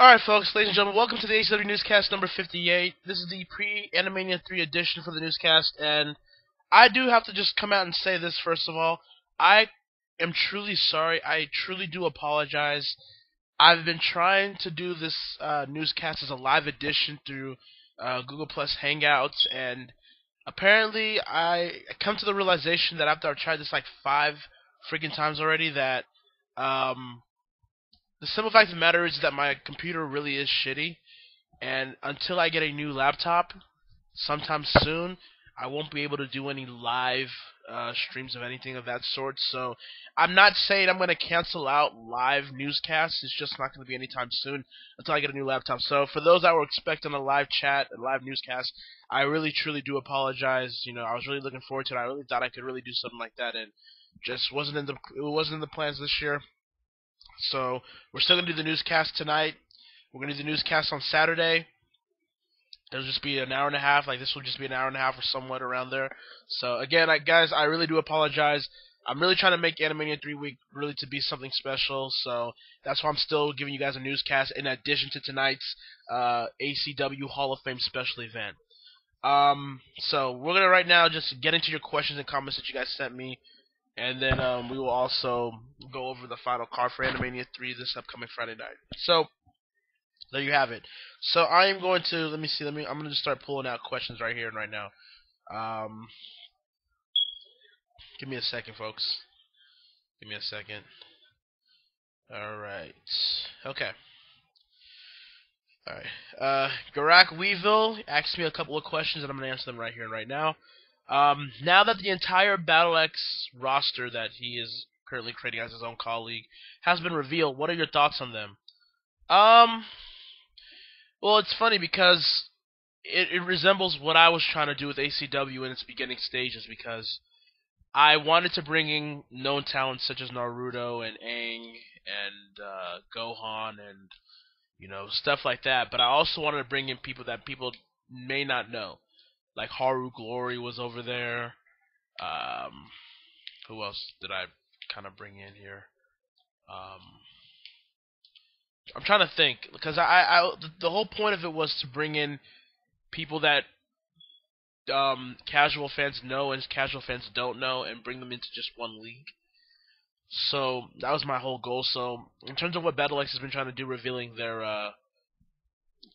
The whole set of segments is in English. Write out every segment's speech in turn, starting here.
Alright, folks, ladies and gentlemen, welcome to the ACW Newscast number 58. This is the pre-Animania 3 edition for the newscast, and I do have to just come out and say this first of all. I am truly sorry. I truly do apologize. I've been trying to do this newscast as a live edition through Google Plus Hangouts, and apparently I come to the realization that after I've tried this like 5 freaking times already that the simple fact of the matter is that my computer really is shitty, and until I get a new laptop, sometime soon, I won't be able to do any live streams of anything of that sort. So I'm not saying I'm going to cancel out live newscasts. It's just not going to be anytime soon until I get a new laptop. So for those that were expecting a live chat, a live newscast, I really truly do apologize. You know, I was really looking forward to it. I really thought I could really do something like that, and just it wasn't in the plans this year. So we're still gonna do the newscast tonight. We're gonna do the newscast on Saturday. It'll just be an hour and a half. Like, this will just be an hour and a half or somewhat around there. So again, guys, I really do apologize. I'm really trying to make Animania 3 week really to be something special. So that's why I'm still giving you guys a newscast in addition to tonight's ACW Hall of Fame special event. So we're gonna right now just get into your questions and comments that you guys sent me. And then we will also go over the final card for Animania 3 this upcoming Friday night. So there you have it. So I am going to I'm going to just start pulling out questions right here and right now. Give me a second, folks. Give me a second. All right. Okay. All right. Garak Weevil asked me a couple of questions, and I'm going to answer them right here and right now. Now that the entire BattleX roster that he is currently creating as his own colleague has been revealed, what are your thoughts on them? Well, it's funny because it resembles what I was trying to do with ACW in its beginning stages, because I wanted to bring in known talents such as Naruto and Aang and Gohan and, you know, stuff like that, but I also wanted to bring in people that people may not know. Like Haru Glory was over there. Who else did I kind of bring in here? I'm trying to think, because the whole point of it was to bring in people that casual fans know and casual fans don't know, and bring them into just one league. So that was my whole goal. So in terms of what BattleX has been trying to do, revealing their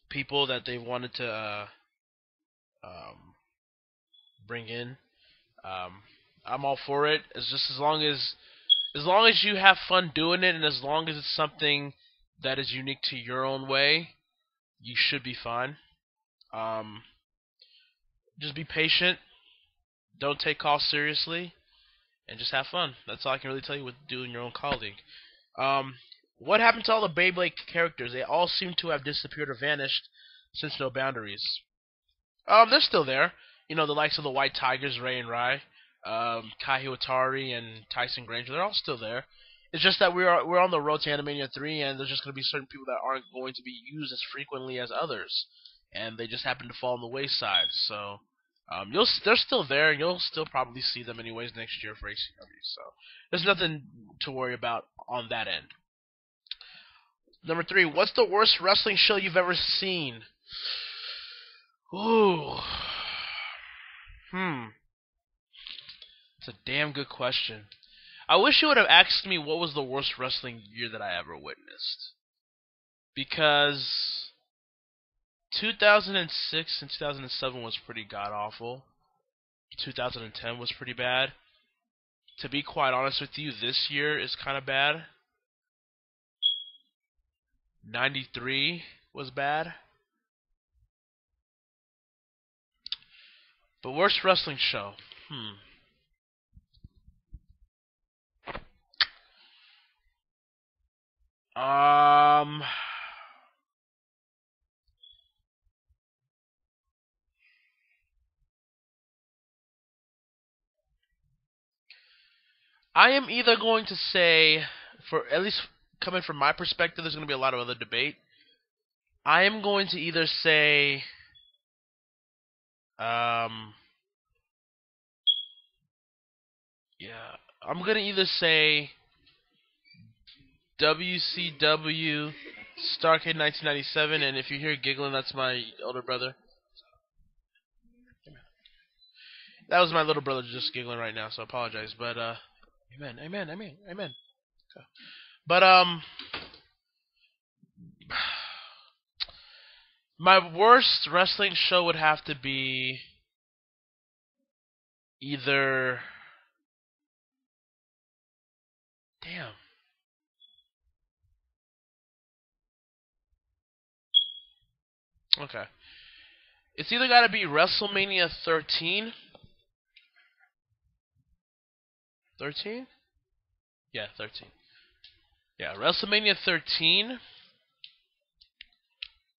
people that they wanted to bring in, I'm all for it. It's just as long as you have fun doing it, and as long as it's something that is unique to your own way, you should be fine. Just be patient. Don't take calls seriously, and just have fun. That's all I can really tell you with doing your own colleague. What happened to all the Beyblade characters? They all seem to have disappeared or vanished since No Boundaries. They're still there. You know, the likes of the White Tigers, Ray and Rai, Kai Hiwatari, and Tyson Granger. They're all still there. It's just that we're on the road to Animania 3, and there's just going to be certain people that aren't going to be used as frequently as others, and they just happen to fall on the wayside. So they're still there, and you'll still probably see them anyways next year for ACW. So there's nothing to worry about on that end. Number 3, what's the worst wrestling show you've ever seen? Ooh. It's a damn good question. I wish you would have asked me what was the worst wrestling year that I ever witnessed. Because 2006 and 2007 was pretty god-awful. 2010 was pretty bad. To be quite honest with you, this year is kind of bad. 93 was bad. But worst wrestling show? I am either going to say, for at least coming from my perspective, there's going to be a lot of other debate. I am going to either say, I'm going to either say WCW Starcade 1997, and if you hear giggling, that's my older brother. That was my little brother just giggling right now, so I apologize. But amen, amen, amen, amen. Okay. But my worst wrestling show would have to be either. Damn. Okay. It's either got to be WrestleMania 13. 13? Yeah, 13. Yeah, WrestleMania 13.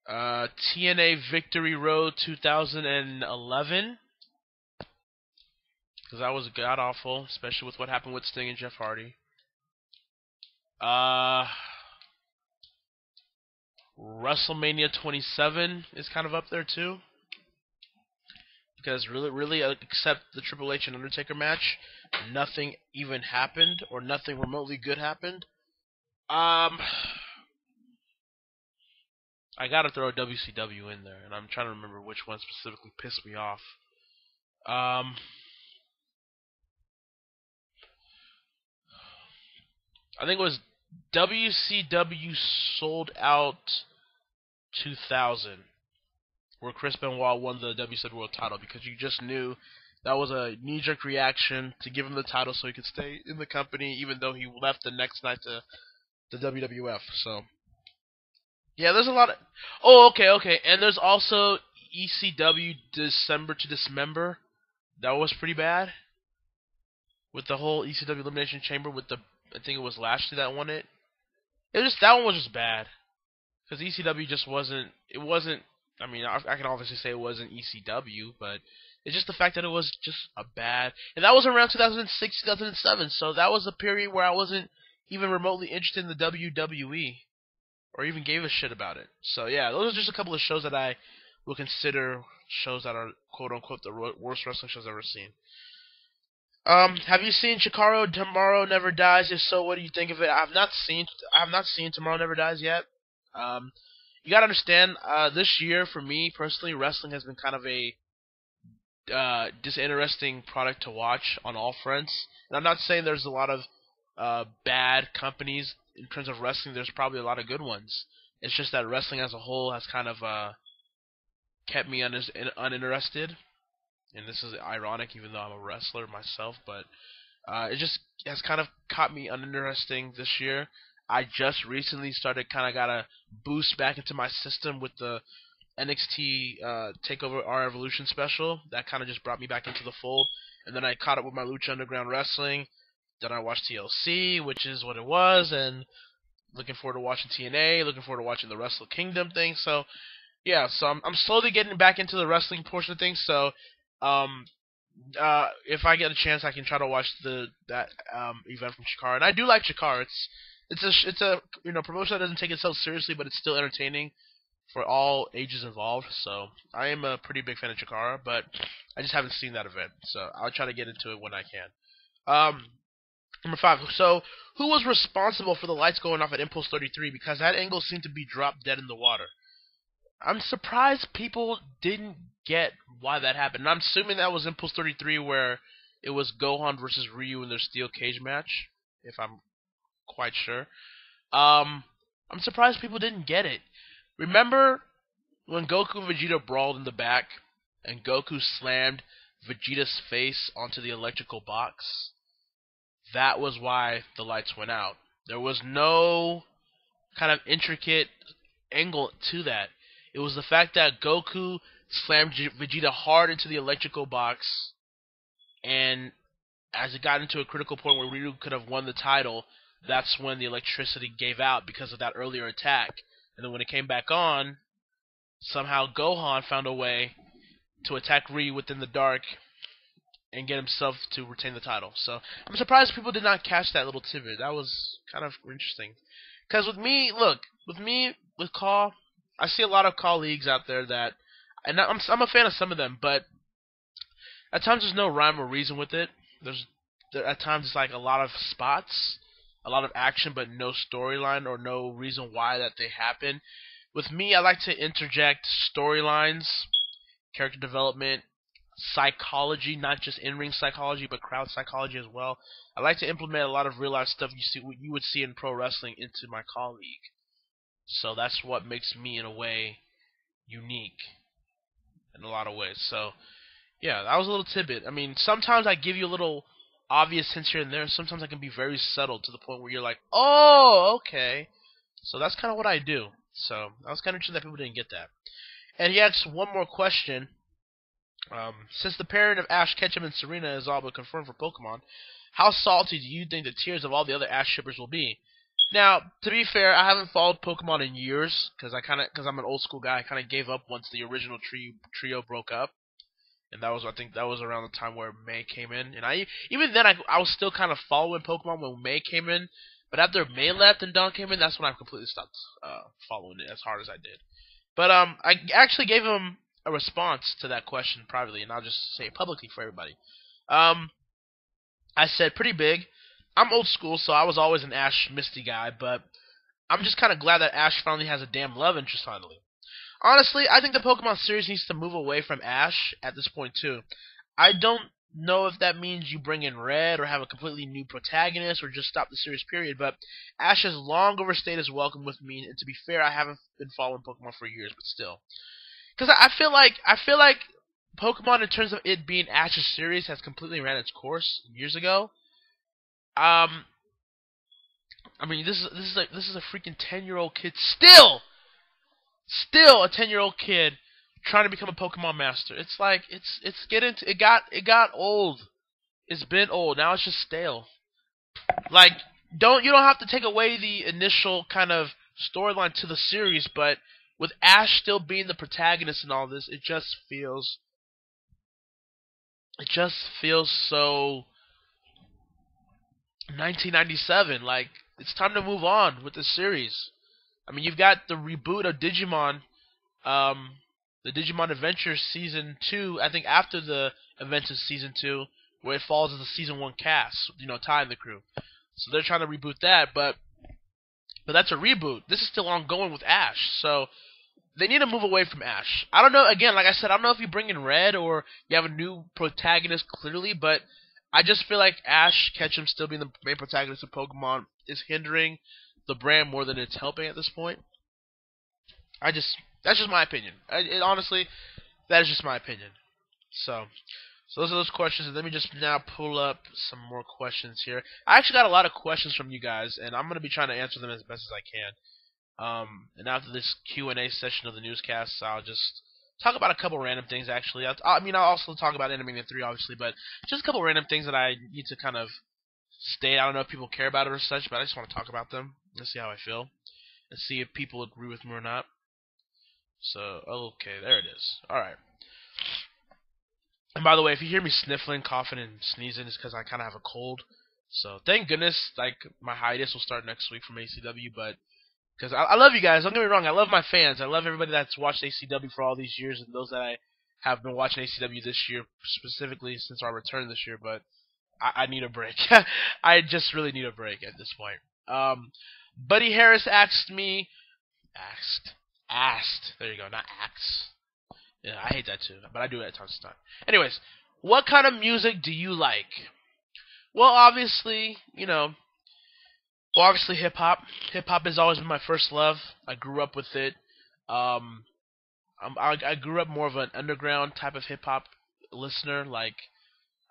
TNA Victory Road 2011. Because that was god awful, especially with what happened with Sting and Jeff Hardy. WrestleMania 27 is kind of up there too. Because really, except the Triple H and Undertaker match, nothing even happened, or nothing remotely good happened. I gotta throw a WCW in there, and I'm trying to remember which one specifically pissed me off. I think it was WCW Sold Out 2000, where Chris Benoit won the WCW World Title, because you just knew that was a knee-jerk reaction to give him the title so he could stay in the company, even though he left the next night to the WWF. So, yeah, there's a lot of... Oh, okay. And there's also ECW December to Dismember. That was pretty bad. With the whole ECW Elimination Chamber with the... I think it was Lashley that won it. That one was just bad. Because ECW just wasn't... It wasn't... I mean, I can obviously say it wasn't ECW, but it's just the fact that it was just a bad... And that was around 2006, 2007, so that was a period where I wasn't even remotely interested in the WWE, or even gave a shit about it. So yeah, those are just a couple of shows that I will consider shows that are quote-unquote the worst wrestling shows I've ever seen. Have you seen Chikara Tomorrow Never Dies? If so, what do you think of it? I have not seen Tomorrow Never Dies yet. You gotta understand, this year for me personally, wrestling has been kind of a disinteresting product to watch on all fronts. And I'm not saying there's a lot of bad companies in terms of wrestling. There's probably a lot of good ones. It's just that wrestling as a whole has kind of kept me uninterested. And this is ironic, even though I'm a wrestler myself, but it just has kind of caught me uninteresting this year. I just recently got a boost back into my system with the NXT TakeOver Our Evolution special. That kind of just brought me back into the fold. And then I caught up with my Lucha Underground Wrestling. Then I watched TLC, which is what it was, and looking forward to watching TNA, looking forward to watching the Wrestle Kingdom thing. So, yeah, so I'm slowly getting back into the wrestling portion of things. So, if I get a chance, I can try to watch that event from Chikara. And I do like Chikara. It's a promotion that doesn't take itself seriously, but it's still entertaining for all ages involved. So I am a pretty big fan of Chikara, but I just haven't seen that event. So I'll try to get into it when I can. Number 5. So who was responsible for the lights going off at Impulse 33? Because that angle seemed to be dropped dead in the water. I'm surprised people didn't get why that happened. And I'm assuming that was Impulse 33 where it was Gohan versus Ryu in their steel cage match, if I'm quite sure. I'm surprised people didn't get it. Remember when Goku and Vegeta brawled in the back and Goku slammed Vegeta's face onto the electrical box? That was why the lights went out. There was no kind of intricate angle to that. It was the fact that Goku slammed Vegeta hard into the electrical box, and as it got into a critical point where Ryu could have won the title, that's when the electricity gave out because of that earlier attack. And then when it came back on, somehow Gohan found a way to attack Ryu within the dark and get himself to retain the title. So I'm surprised people did not catch that little tidbit. That was kind of interesting. Because with me, with Call, I see a lot of colleagues out there that, and I'm a fan of some of them, but at times there's no rhyme or reason with it. At times it's like a lot of spots, a lot of action but no storyline or no reason why that they happen. With me, I like to interject storylines, character development, psychology, not just in-ring psychology, but crowd psychology as well. I like to implement a lot of real-life stuff you would see in pro wrestling into my colleague. So that's what makes me, in a way, unique in a lot of ways. So yeah, that was a little tidbit. I mean, sometimes I give you a little obvious hints here and there. Sometimes I can be very subtle to the point where you're like, oh, okay. So that's kind of what I do. So I was kind of interested that people didn't get that. And he asks one more question. Since the pairing of Ash Ketchum and Serena is all but confirmed for Pokemon, how salty do you think the tiers of all the other Ash shippers will be? Now, to be fair, I haven't followed Pokemon in years because I'm an old school guy. I kind of gave up once the original trio broke up, and I think that was around the time where May came in. And even then I was still kind of following Pokemon when May came in, but after May left and Dawn came in, that's when I completely stopped following it as hard as I did. But I actually gave him a response to that question privately, and I'll just say it publicly for everybody. I said pretty big. I'm old school, so I was always an Ash Misty guy, but I'm just kind of glad that Ash finally has a damn love interest finally. Honestly, I think the Pokemon series needs to move away from Ash at this point too. I don't know if that means you bring in Red or have a completely new protagonist or just stop the series period, but Ash has long overstayed his welcome with me, and to be fair, I haven't been following Pokemon for years, but still. Because I feel like Pokemon, in terms of it being Ash's series, has completely ran its course years ago. I mean, this is a freaking 10-year-old kid still a 10-year-old kid trying to become a Pokemon master. It's like it got old. It's been old. Now it's just stale. Like you don't have to take away the initial kind of storyline to the series, but with Ash still being the protagonist in all this, it just feels so 1997. Like, it's time to move on with the series. I mean, you've got the reboot of Digimon, the Digimon Adventure Season 2, I think after the events of Season 2, where it falls as the Season 1 cast, Ty and the crew. So they're trying to reboot that, but that's a reboot. This is still ongoing with Ash, so they need to move away from Ash. I don't know, again, like I said, I don't know if you bring in Red or you have a new protagonist clearly, but I just feel like Ash Ketchum still being the main protagonist of Pokemon is hindering the brand more than it's helping at this point. That's just my opinion. Honestly, that is just my opinion. So those are those questions, and let me just now pull up some more questions here. I actually got a lot of questions from you guys, and I'm going to be trying to answer them as best as I can. And after this Q&A session of the newscast, I'll just talk about a couple random things, actually. I'll also talk about Animania 3, obviously, but just a couple random things that I need to kind of state. I don't know if people care about it or such, but I just want to talk about them and see how I feel and see if people agree with me or not. So, okay, there it is. Alright. And by the way, if you hear me sniffling, coughing, and sneezing, it's because I kind of have a cold. So, thank goodness, like, my hiatus will start next week from ACW, but because I love you guys, don't get me wrong, I love my fans. I love everybody that's watched ACW for all these years, and those that I have been watching ACW this year, specifically since our return this year, but I need a break. I just really need a break at this point. Buddy Harris asked, there you go, not asked. Yeah, I hate that too, but I do it at times to time. Anyways, what kind of music do you like? Well, obviously, hip-hop. Hip-hop has always been my first love. I grew up with it. I grew up more of an underground type of hip-hop listener. Like,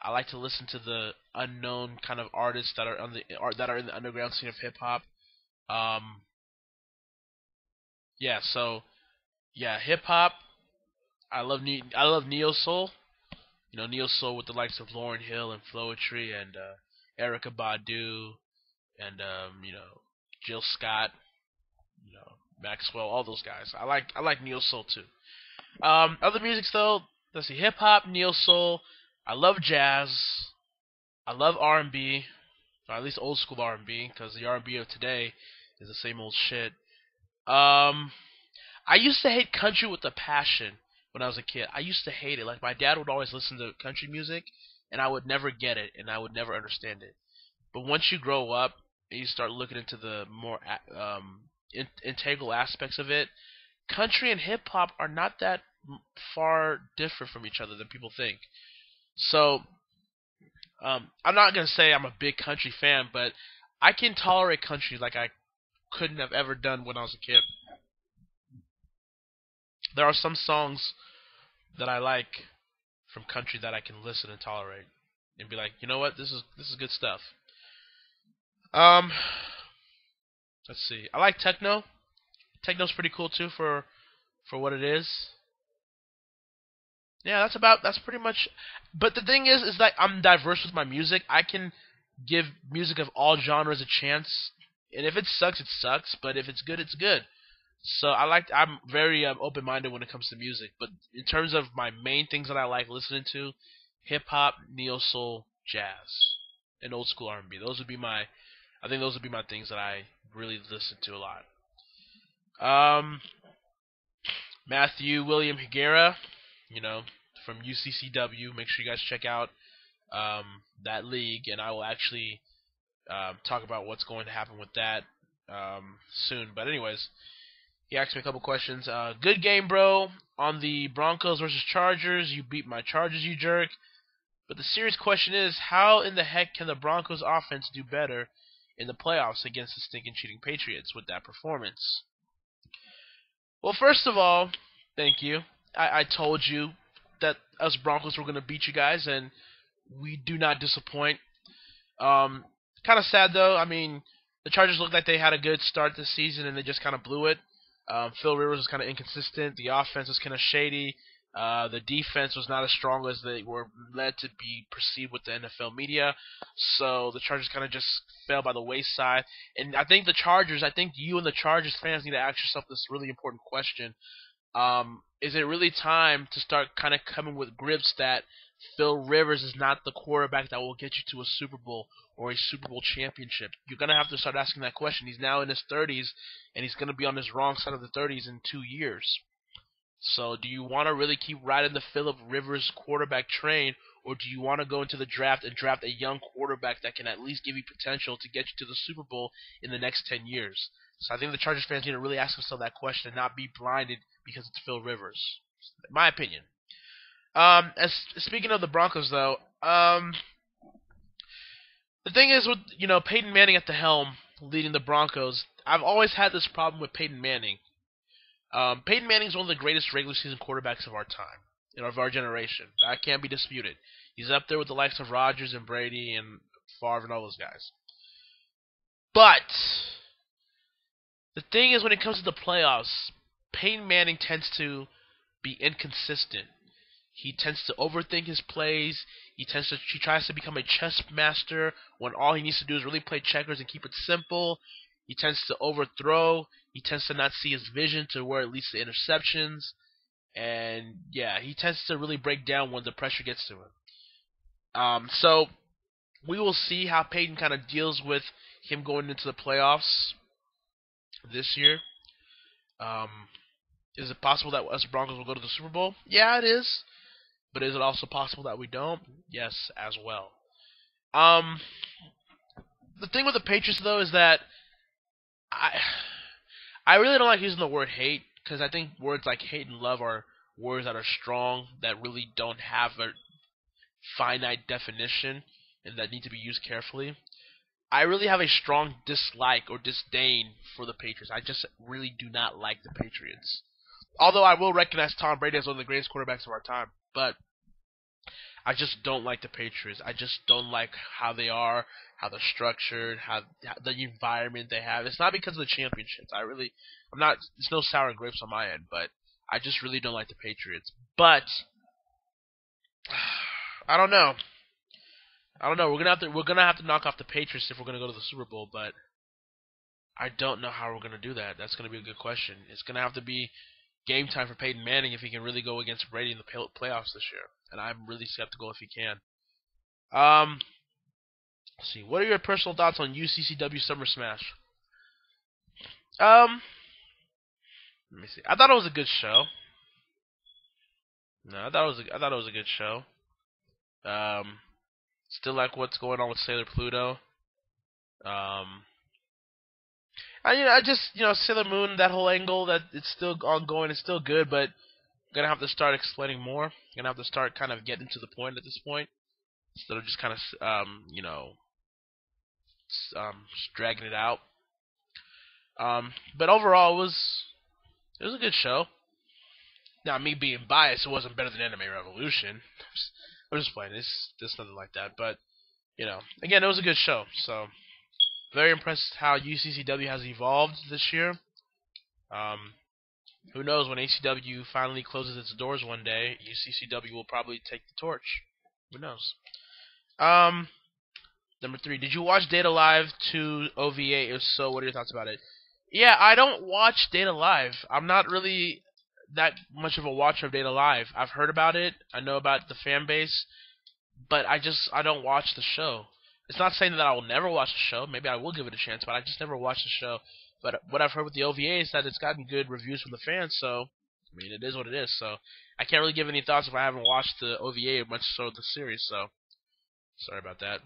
I like to listen to the unknown kind of artists that are in the underground scene of hip-hop. Hip-hop. I love neo-soul. Neo-soul with the likes of Lauryn Hill and Floetry and Erykah Badu and Jill Scott, Maxwell, all those guys. I like neo soul too. Other musics though, let's see, hip hop, neo soul. I love jazz. I love R&B, or at least old school R&B, because the R&B of today is the same old shit. I used to hate country with a passion when I was a kid. I used to hate it. Like, my dad would always listen to country music, and I would never get it, and I would never understand it. But once you grow up, and you start looking into the more integral aspects of it, country and hip hop are not that far different from each other than people think. So I'm not gonna say I'm a big country fan, but I can tolerate country like I couldn't have ever done when I was a kid. There are some songs that I like from country that I can listen and tolerate, and be like, you know what, this is good stuff. Um, let's see. I like techno. Techno's pretty cool too for what it is. Yeah, that's pretty much. But the thing is that I'm diverse with my music. I can give music of all genres a chance, and if it sucks, it sucks. But if it's good, it's good. So I'm very open-minded when it comes to music. But in terms of my main things that I like listening to, hip hop, neo soul, jazz, and old school R&B. I think those would be my things that I really listen to a lot. Um, Matthew William Higuera, you know, from UCCW. Make sure you guys check out that league, and I will actually talk about what's going to happen with that soon. But anyways, he asked me a couple questions. Good game, bro. On the Broncos versus Chargers, you beat my Chargers, you jerk. But the serious question is, how in the heck can the Broncos offense do better in the playoffs against the stinking cheating Patriots with that performance? Well, first of all, thank you. I told you that us Broncos were going to beat you guys, and we do not disappoint. Kind of sad, though. I mean, the Chargers looked like they had a good start this season, and they just kind of blew it. Phil Rivers was kind of inconsistent. The offense was kind of shady. The defense was not as strong as they were led to be perceived with the NFL media. So the Chargers kind of just fell by the wayside. And I think you and the Chargers fans need to ask yourself this really important question. Is it really time to start kind of coming with grips that Phil Rivers is not the quarterback that will get you to a Super Bowl or a Super Bowl championship? You're going to have to start asking that question. He's now in his 30s, and he's going to be on his wrong side of the 30s in 2 years. So do you want to really keep riding the Philip Rivers quarterback train, or do you want to go into the draft and draft a young quarterback that can at least give you potential to get you to the Super Bowl in the next 10 years? So I think the Chargers fans need to really ask themselves that question and not be blinded because it's Phil Rivers. My opinion. As speaking of the Broncos, though, the thing is with Peyton Manning at the helm leading the Broncos, I've always had this problem with Peyton Manning. Peyton Manning is one of the greatest regular season quarterbacks of our time, of our generation. That can't be disputed. He's up there with the likes of Rodgers and Brady and Favre and all those guys. But the thing is, when it comes to the playoffs, Peyton Manning tends to be inconsistent. He tends to overthink his plays. He tries to become a chess master when all he needs to do is really play checkers and keep it simple. He tends to overthrow. He tends to not see his vision to where it leads to interceptions. And yeah, he tends to really break down when the pressure gets to him. So we will see how Peyton kind of deals with him going into the playoffs this year. Is it possible that us Broncos will go to the Super Bowl? Yeah, it is. But is it also possible that we don't? Yes, as well. The thing with the Patriots, though, is that I really don't like using the word hate, because I think words like hate and love are words that are strong, that really don't have a finite definition, and that need to be used carefully. I really have a strong dislike or disdain for the Patriots. I just really do not like the Patriots. Although I will recognize Tom Brady as one of the greatest quarterbacks of our time. But I just don't like the Patriots. I just don't like how they are, how they're structured, how the environment they have. It's not because of the championships. There's no sour grapes on my end, but I just really don't like the Patriots. But I don't know. We're gonna have to knock off the Patriots if we're gonna go to the Super Bowl, but I don't know how we're gonna do that. That's gonna be a good question. It's gonna have to be game time for Peyton Manning if he can really go against Brady in the playoffs this year, and I'm really skeptical if he can. Let's see. What are your personal thoughts on UCCW Summer Smash? Let me see. I thought it was a good show. No, I thought it was a good show. Still like what's going on with Sailor Pluto. I just Sailor Moon, that whole angle, that it's still ongoing. It's still good, but gonna have to start explaining more. Gonna have to start kind of getting to the point at this point instead of just kind of just dragging it out. But overall, it was a good show. Now, me being biased, it wasn't better than Anime Revolution. I'm just playing. It's nothing like that. But again, it was a good show. So very impressed how UCCW has evolved this year. Who knows, when ACW finally closes its doors one day, UCCW will probably take the torch. Who knows? Number 3, did you watch Data Live to OVA? If so, what are your thoughts about it? Yeah, I don't watch Data Live. I'm not really that much of a watcher of Data Live. I've heard about it. I know about the fan base, but I don't watch the show. It's not saying that I will never watch the show. Maybe I will give it a chance, but I just never watched the show. But what I've heard with the OVA is that it's gotten good reviews from the fans, so I mean, it is what it is. So I can't really give any thoughts if I haven't watched the OVA, much so the series. So sorry about that.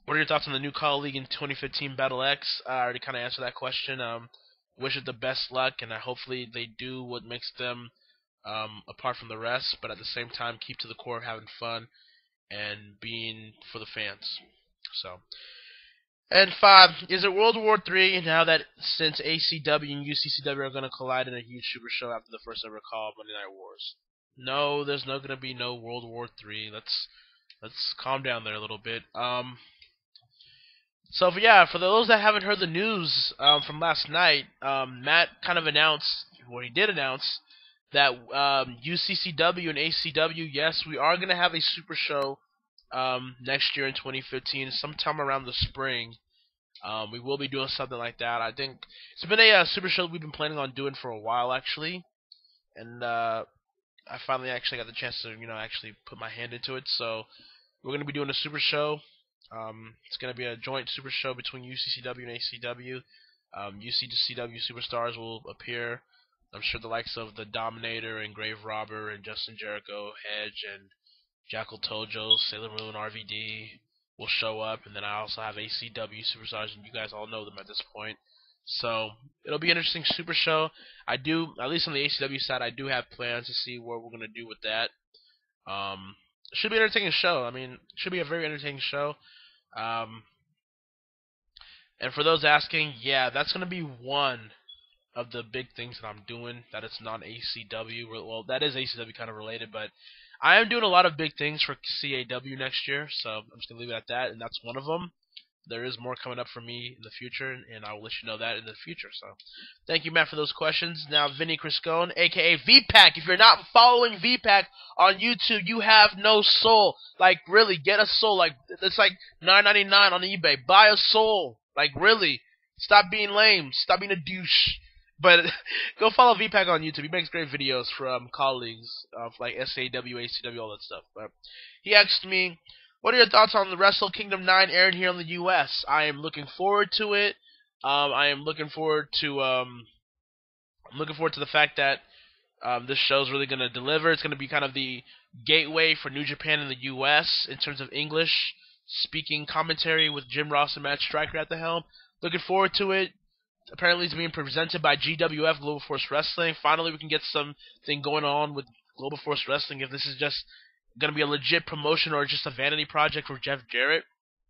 What are your thoughts on the new Call League in 2015 Battle X? I already kind of answered that question. Wish it the best luck, and hopefully they do what makes them apart from the rest, but at the same time keep to the core of having fun and being for the fans. So. And 5, is it World War III now that since ACW and UCCW are going to collide in a huge super show after the first ever Call of Monday Night Wars? No, there's not going to be no World War III. Let's calm down there a little bit. So for those that haven't heard the news from last night, Matt kind of announced, or he did announce, that UCCW and ACW, yes, we are going to have a super show next year in 2015, sometime around the spring. We will be doing something like that. I think it's been a super show we've been planning on doing for a while, actually, and I finally actually got the chance to actually put my hand into it. So we're going to be doing a super show. It's going to be a joint super show between UCCW and ACW. UCCW superstars will appear. I'm sure the likes of the Dominator and Grave Robber and Justin Jericho, Edge, and Jackal Tojo, Sailor Moon, RVD will show up, and then I also have ACW superstars, and you guys all know them at this point. So it'll be an interesting super show. I do, at least on the ACW side, I do have plans to see what we're gonna do with that. It should be an entertaining show. I mean, it should be a very entertaining show. And for those asking, yeah, that's gonna be one of the big things that I'm doing. That it's not ACW. Well, that is ACW kind of related, but I am doing a lot of big things for CAW next year, so I'm just going to leave it at that, and that's one of them. There is more coming up for me in the future, and I will let you know that in the future. So, thank you, Matt, for those questions. Now, Vinny Criscone, a.k.a. VPAC. If you're not following VPAC on YouTube, you have no soul. Like, really, get a soul. Like, it's like $9.99 on eBay. Buy a soul. Like, really. Stop being lame. Stop being a douche. But go follow VPAC on YouTube. He makes great videos from colleagues of like SAW, ACW, all that stuff. But he asked me, "What are your thoughts on the Wrestle Kingdom 9 airing here in the U.S.?" I am looking forward to it. I am looking forward to the fact that this show is really going to deliver. It's going to be kind of the gateway for New Japan in the U.S. in terms of English speaking commentary with Jim Ross and Matt Striker at the helm. Looking forward to it. Apparently, it's being presented by GWF, Global Force Wrestling. Finally, we can get something going on with Global Force Wrestling if this is just going to be a legit promotion or just a vanity project for Jeff Jarrett.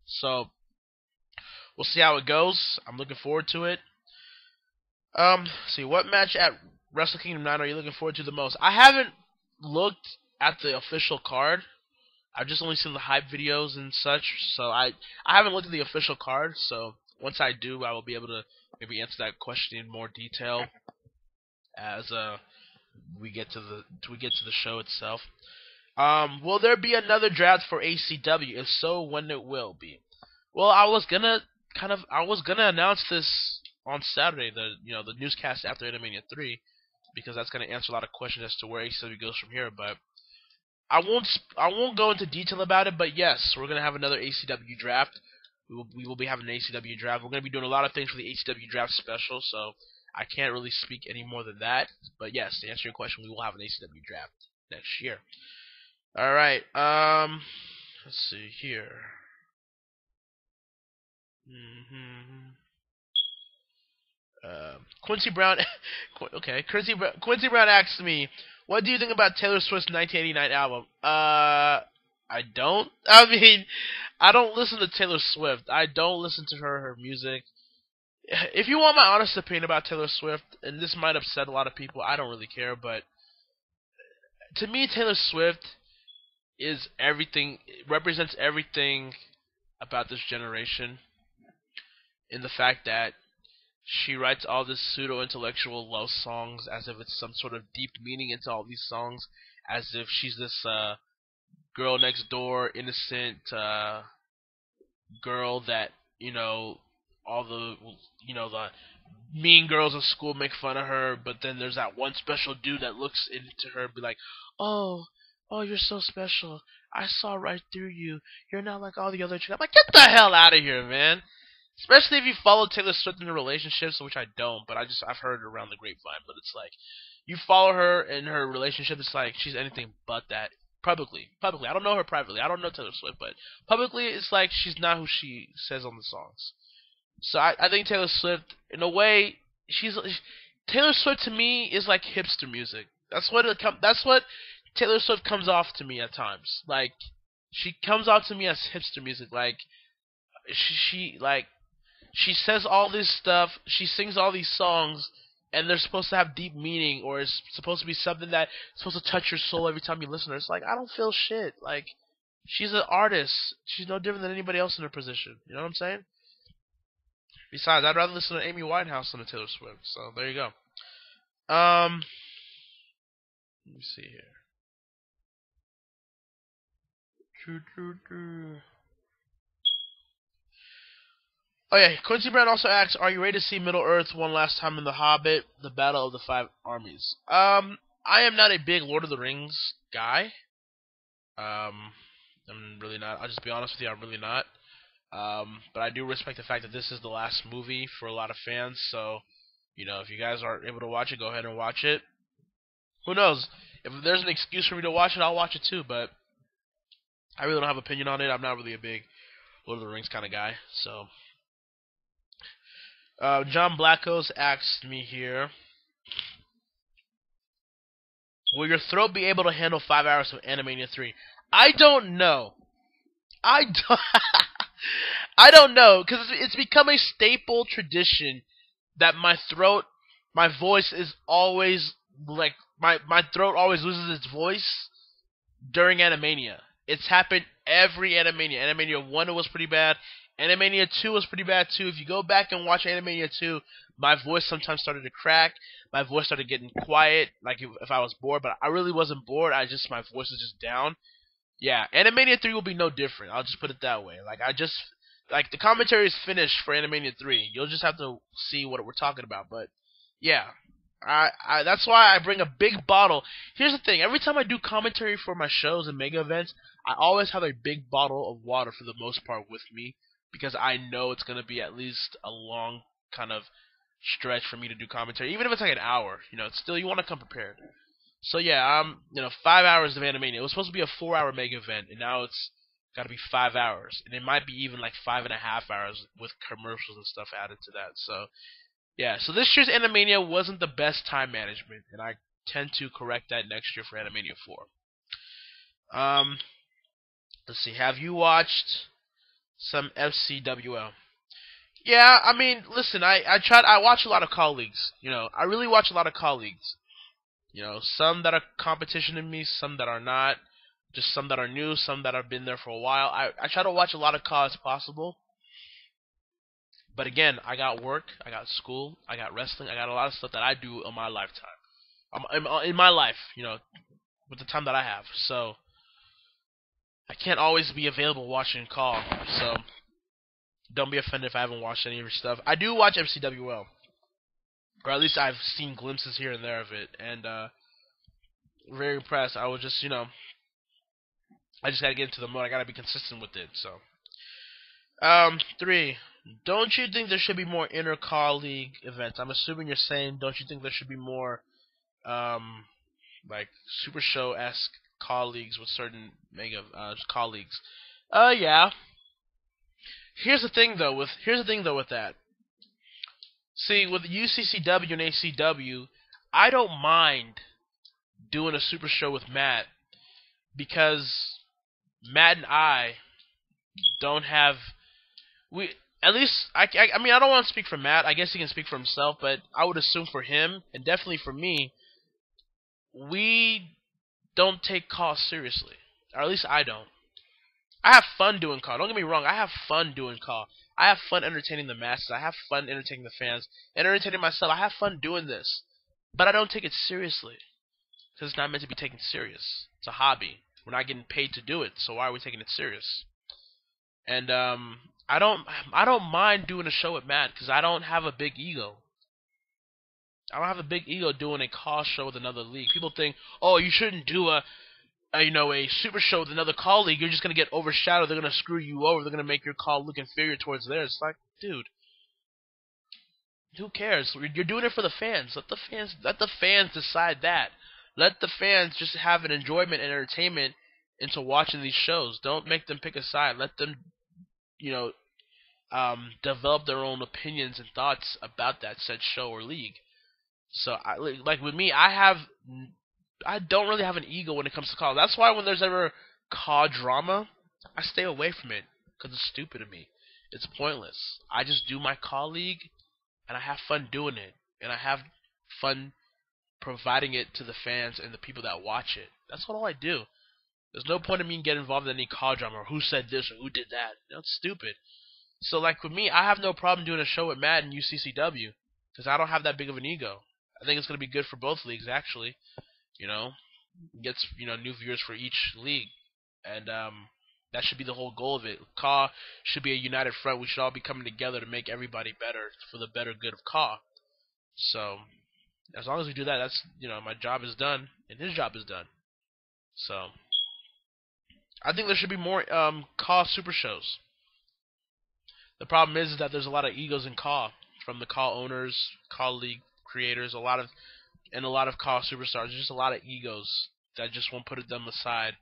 So, we'll see how it goes. I'm looking forward to it. See, what match at Wrestle Kingdom 9 are you looking forward to the most? I haven't looked at the official card. I've just only seen the hype videos and such, so I haven't looked at the official card, so once I do, I will be able to maybe answer that question in more detail as we get to the show itself. Will there be another draft for ACW? If so, when it will be? Well, I was gonna announce this on Saturday, the newscast after ACW 3, because that's gonna answer a lot of questions as to where ACW goes from here. But I won't go into detail about it. But yes, we're gonna have another ACW draft. We will be having an ACW draft. We're going to be doing a lot of things for the ACW draft special, so I can't really speak any more than that. But yes, to answer your question, we will have an ACW draft next year. All right. Let's see here. Quincy Brown. Okay, Quincy Brown asks me, "What do you think about Taylor Swift's 1989 album?" I don't. I mean, I don't listen to Taylor Swift. I don't listen to her music. If you want my honest opinion about Taylor Swift, and this might upset a lot of people, I don't really care. But to me, Taylor Swift is everything. Represents everything about this generation. In the fact that she writes all this pseudo-intellectual love songs as if it's some sort of deep meaning into all these songs, as if she's this girl next door, innocent girl that all the mean girls in school make fun of her, but then there's that one special dude that looks into her and be like, "Oh, oh, you're so special. I saw right through you. You're not like all the other chicks." I'm like, get the hell out of here, man. Especially if you follow Taylor Swift in relationships, which I don't, but I've heard it around the grapevine. But it's like, you follow her in her relationship, it's like she's anything but that. Publicly, I don't know her privately. I don't know Taylor Swift, but publicly, it's like she's not who she says on the songs. So I think Taylor Swift, in a way, Taylor Swift to me is like hipster music. That's what Taylor Swift comes off to me at times. Like, she comes off to me as hipster music. Like, she says all this stuff, she sings all these songs, and they're supposed to have deep meaning, or it's supposed to be something that's supposed to touch your soul every time you listen to her. It's like, I don't feel shit. Like, she's an artist. She's no different than anybody else in her position. You know what I'm saying? Besides, I'd rather listen to Amy Winehouse than to Taylor Swift. So there you go. Let me see here. Oh yeah, Quincy Brown also asks, "Are you ready to see Middle Earth one last time in The Hobbit: The Battle of the Five Armies?" I am not a big Lord of the Rings guy. I'm really not. I'll just be honest with you, I'm really not. But I do respect the fact that this is the last movie for a lot of fans. So, if you guys aren't able to watch it, go ahead and watch it. Who knows? If there's an excuse for me to watch it, I'll watch it too. But I really don't have an opinion on it. I'm not really a big Lord of the Rings kind of guy. So. John Blackos asked me here, "Will your throat be able to handle 5 hours of Animania 3? I don't know. I don't. I don't know, because it's become a staple tradition that my voice is always like my throat always loses its voice during Animania. It's happened every Animania. Animania 1 was pretty bad. Animania 2 was pretty bad too. If you go back and watch Animania 2, my voice sometimes started to crack. My voice started getting quiet, like if I was bored, but I really wasn't bored. My voice was just down. Yeah, Animania 3 will be no different. I'll just put it that way. Like the commentary is finished for Animania 3. You'll just have to see what we're talking about. But yeah, that's why I bring a big bottle. Here's the thing: every time I do commentary for my shows and mega events, I always have a big bottle of water for the most part with me, because I know it's gonna be at least a long kind of stretch for me to do commentary, even if it's like an hour. It's still, you want to come prepared. So yeah, 5 hours of Animania. It was supposed to be a 4-hour mega event, and now it's got to be 5 hours, and it might be even like 5.5 hours with commercials and stuff added to that. So yeah, so this year's Animania wasn't the best time management, and I tend to correct that next year for Animania 4. Let's see. Have you watched some FCWL? Yeah, I mean, listen, I watch a lot of colleagues. I really watch a lot of colleagues. Some that are competition in me, some that are not, just some that are new, some that have been there for a while. I try to watch a lot of COD as possible. But again, I got work, I got school, I got wrestling, I got a lot of stuff that I do in my lifetime. In my life, with the time that I have. So I can't always be available watching COD. So don't be offended if I haven't watched any of your stuff. I do watch FCWL. Or at least I've seen glimpses here and there of it, and very impressed. I was just, I just gotta get into the mode. I gotta be consistent with it. So, 3. Don't you think there should be more inter-colleague events? I'm assuming you're saying, don't you think there should be more, like Super Show-esque colleagues with certain mega colleagues? Yeah. Here's the thing though with that. See, with UCCW and ACW, I don't mind doing a super show with Matt because Matt and I don't have we at least I mean I don't want to speak for Matt. I guess he can speak for himself, but I would assume for him and definitely for me, we don't take calls seriously, or at least I don't. I have fun doing call. Don't get me wrong. I have fun doing call. I have fun entertaining the masses. I have fun entertaining the fans and entertaining myself. I have fun doing this, but I don't take it seriously because it's not meant to be taken serious. It's a hobby. We're not getting paid to do it, so why are we taking it serious? And I don't mind doing a show with Matt because I don't have a big ego. I don't have a big ego doing a call show with another league. People think, oh, you shouldn't do a super show with another call league. You're just gonna get overshadowed. They're gonna screw you over. They're gonna make your call look inferior towards theirs. It's like, dude, who cares? You're doing it for the fans. Let the fans decide that. Let the fans just have an enjoyment and entertainment into watching these shows. Don't make them pick a side. Let them, you know, develop their own opinions and thoughts about that said show or league. So, like with me, I don't really have an ego when it comes to call. That's why when there's ever call drama, I stay away from it because it's stupid to me. It's pointless. I just do my call league, and I have fun doing it, and I have fun providing it to the fans and the people that watch it. That's all I do. There's no point in me getting involved in any call drama or who said this or who did that. That's stupid. So, like with me, I have no problem doing a show with Matt and UCCW because I don't have that big of an ego. I think it's going to be good for both leagues, actually. You know, gets new viewers for each league, and that should be the whole goal of it. CAW should be a united front. We should all be coming together to make everybody better for the better good of CAW. So, as long as we do that, that's my job is done, and his job is done. So, I think there should be more CAW super shows. The problem is that there's a lot of egos in CAW, from the CAW owners, CAW league creators, a lot of CAW superstars. There's just a lot of egos that just won't put them aside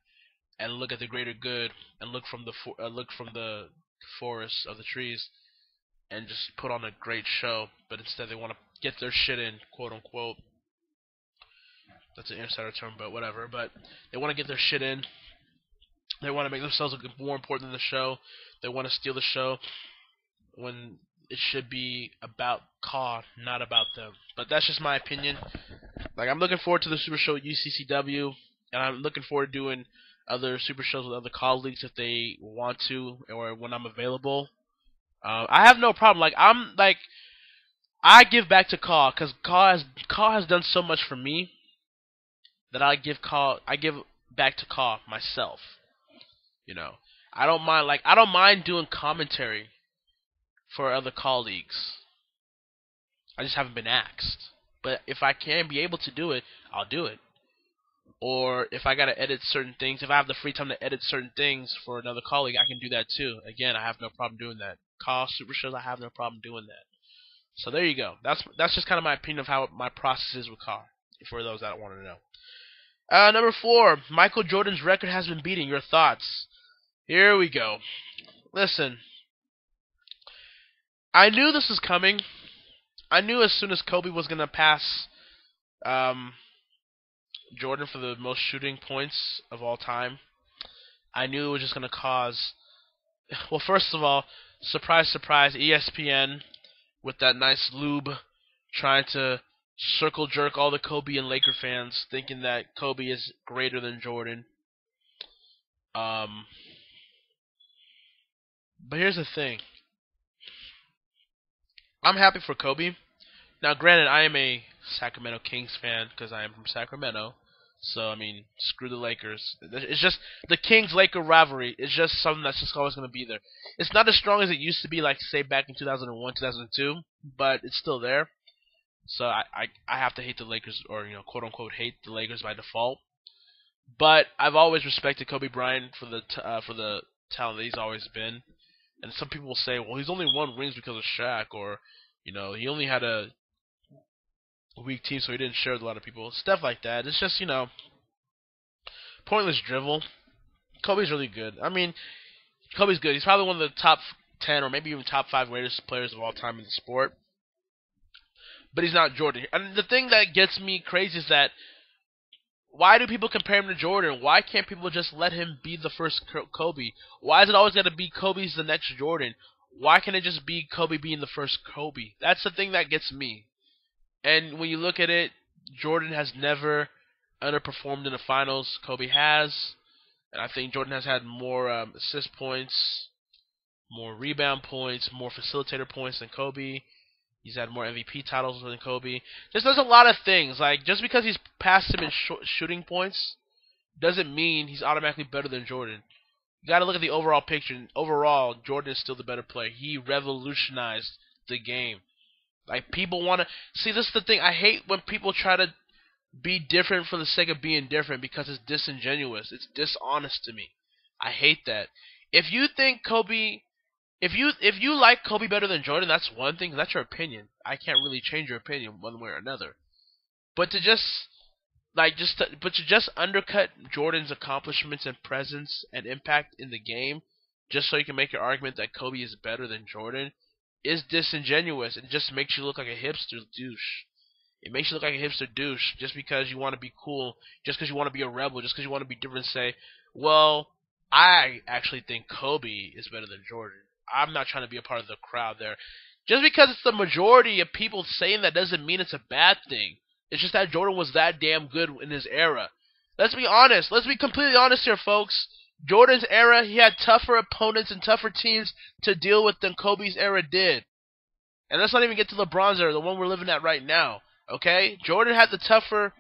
and look at the greater good and look from the forest of the trees and just put on a great show. But instead, they want to get their shit in, quote unquote. That's an insider term, but whatever. But they want to get their shit in. They want to make themselves look more important than the show. They want to steal the show when it should be about CAW, not about them. But that's just my opinion. Like, I'm looking forward to the super show at UCCW, and I'm looking forward to doing other super shows with other colleagues if they want to, or when I'm available. I have no problem. I give back to CAW because CAW has done so much for me that I give back to CAW myself. I don't mind doing commentary for other colleagues. I just haven't been asked. But if I can be able to do it, I'll do it. Or if I gotta edit certain things, if I have the free time to edit certain things for another colleague, I can do that too. Again, I have no problem doing that. CAW super shows, I have no problem doing that. So there you go. That's just kind of my opinion of how my process is with CAW, for those that want to know. Number 4, Michael Jordan's record has been beaten. Your thoughts? Here we go. Listen, I knew this was coming. I knew as soon as Kobe was going to pass Jordan for the most shooting points of all time, I knew it was just going to cause... Well, first of all, surprise, surprise, ESPN with that nice lube trying to circle jerk all the Kobe and Laker fans, thinking that Kobe is greater than Jordan. But here's the thing. I'm happy for Kobe. Now, granted, I am a Sacramento Kings fan because I am from Sacramento. So, I mean, screw the Lakers. It's just the Kings-Laker rivalry is just something that's just always going to be there. It's not as strong as it used to be, like, say, back in 2001, 2002, but it's still there. So I have to hate the Lakers, or quote-unquote hate the Lakers by default. But I've always respected Kobe Bryant for the talent that he's always been. And some people will say, well, he's only won rings because of Shaq, or he only had a weak team, so he didn't share with a lot of people. Stuff like that. It's just pointless drivel. Kobe's really good. I mean, Kobe's good. He's probably one of the top 10 or maybe even top 5 greatest players of all time in the sport. but he's not Jordan. And the thing that gets me crazy is that why do people compare him to Jordan? Why can't people just let him be the first Kobe? Why is it always got to be Kobe's the next Jordan? Why can't it just be Kobe being the first Kobe? That's the thing that gets me. And when you look at it, Jordan has never underperformed in the finals. Kobe has. And I think Jordan has had more assist points, more rebound points, more facilitator points than Kobe. He's had more MVP titles than Kobe. Just there's a lot of things. Like, just because he's passed him in shooting points doesn't mean he's automatically better than Jordan. You got to look at the overall picture. And overall, Jordan is still the better player. He revolutionized the game. Like, people want to... See, this is the thing. I hate when people try to be different for the sake of being different because it's disingenuous. It's dishonest to me. I hate that. If you think Kobe... If you like Kobe better than Jordan, that's one thing. That's your opinion. I can't really change your opinion one way or another. But to just undercut Jordan's accomplishments and presence and impact in the game, just so you can make your argument that Kobe is better than Jordan, is disingenuous. It just makes you look like a hipster douche. It makes you look like a hipster douche just because you want to be cool, just because you want to be a rebel, just because you want to be different. Say, well, I actually think Kobe is better than Jordan. I'm not trying to be a part of the crowd there. Just because it's the majority of people saying that doesn't mean it's a bad thing. It's just that Jordan was that damn good in his era. Let's be honest. Let's be completely honest here, folks. Jordan's era, he had tougher opponents and tougher teams to deal with than Kobe's era did. And let's not even get to LeBron's era, the one we're living at right now. Okay? Jordan had the tougher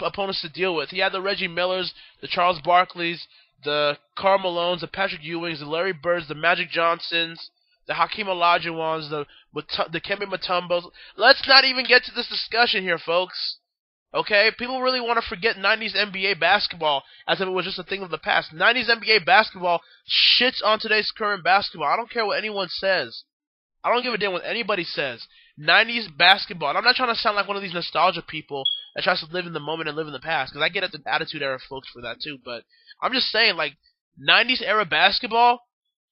opponents to deal with. He had the Reggie Millers, the Charles Barkleys, the Karl Malones, the Patrick Ewings, the Larry Birds, the Magic Johnsons, the Hakeem Olajuwons, the Dikembe Mutombos. Let's not even get to this discussion here, folks. Okay? People really want to forget 90s NBA basketball as if it was just a thing of the past. 90s NBA basketball shits on today's current basketball. I don't care what anyone says. I don't give a damn what anybody says. 90s basketball. And I'm not trying to sound like one of these nostalgia people that tries to live in the moment and live in the past, because I get at the Attitude Era folks for that too, but I'm just saying, like, 90s era basketball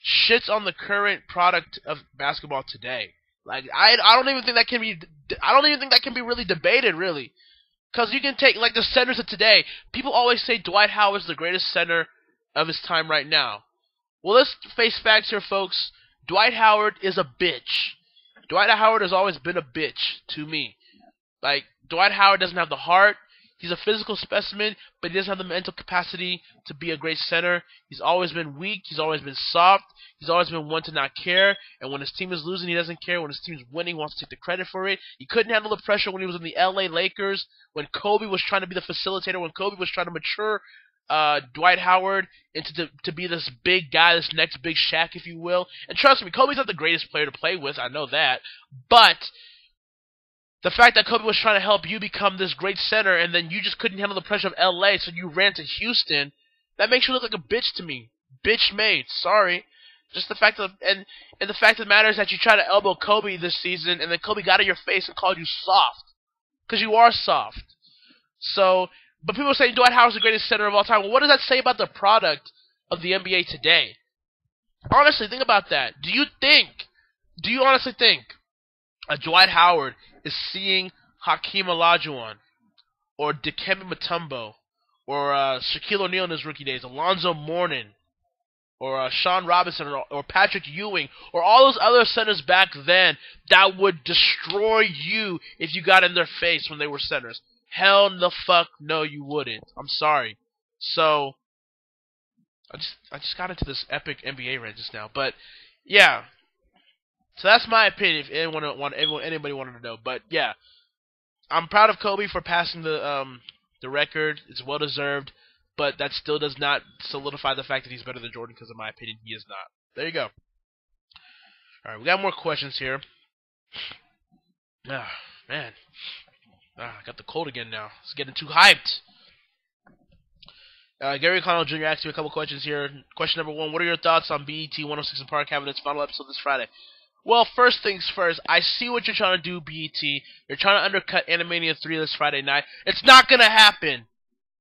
shits on the current product of basketball today. Like, I don't even think that can be really debated, really. Because you can take, like, the centers of today. People always say Dwight Howard's the greatest center of his time right now. Well, let's face facts here, folks. Dwight Howard is a bitch. Dwight Howard has always been a bitch to me. Like, Dwight Howard doesn't have the heart. He's a physical specimen, but he doesn't have the mental capacity to be a great center. He's always been weak. He's always been soft. He's always been one to not care. And when his team is losing, he doesn't care. When his team's winning, he wants to take the credit for it. He couldn't handle the pressure when he was in the LA Lakers, when Kobe was trying to be the facilitator, when Kobe was trying to mature Dwight Howard into to be this big guy, this next big Shaq, if you will. And trust me, Kobe's not the greatest player to play with. I know that. But the fact that Kobe was trying to help you become this great center, and then you just couldn't handle the pressure of LA, so you ran to Houston, that makes you look like a bitch to me. Bitch made. Sorry. Just the fact of, and the fact of the matter is that you tried to elbow Kobe this season, and then Kobe got in your face and called you soft. Because you are soft. So, but people are saying Dwight Howard's the greatest center of all time. Well, what does that say about the product of the NBA today? Honestly, think about that. Do you honestly think Dwight Howard is seeing Hakeem Olajuwon, or Dikembe Mutombo, or Shaquille O'Neal in his rookie days, Alonzo Mourning, or Sean Robinson, or Patrick Ewing, or all those other centers back then that would destroy you if you got in their face when they were centers? Hell the fuck no, you wouldn't. I'm sorry. So, I just got into this epic NBA rant just now, but yeah. So that's my opinion. If anybody wanted to know, but yeah, I'm proud of Kobe for passing the record. It's well deserved, but that still does not solidify the fact that he's better than Jordan, because in my opinion, he is not. There you go. All right, we got more questions here. Ah, man. I got the cold again now. It's getting too hyped. Gary Connell Jr. asked me a couple questions here. Question number 1: what are your thoughts on BET 106 and Park having its final episode this Friday? Well, first things first, I see what you're trying to do, BET. You're trying to undercut Animania 3 this Friday night. It's not going to happen.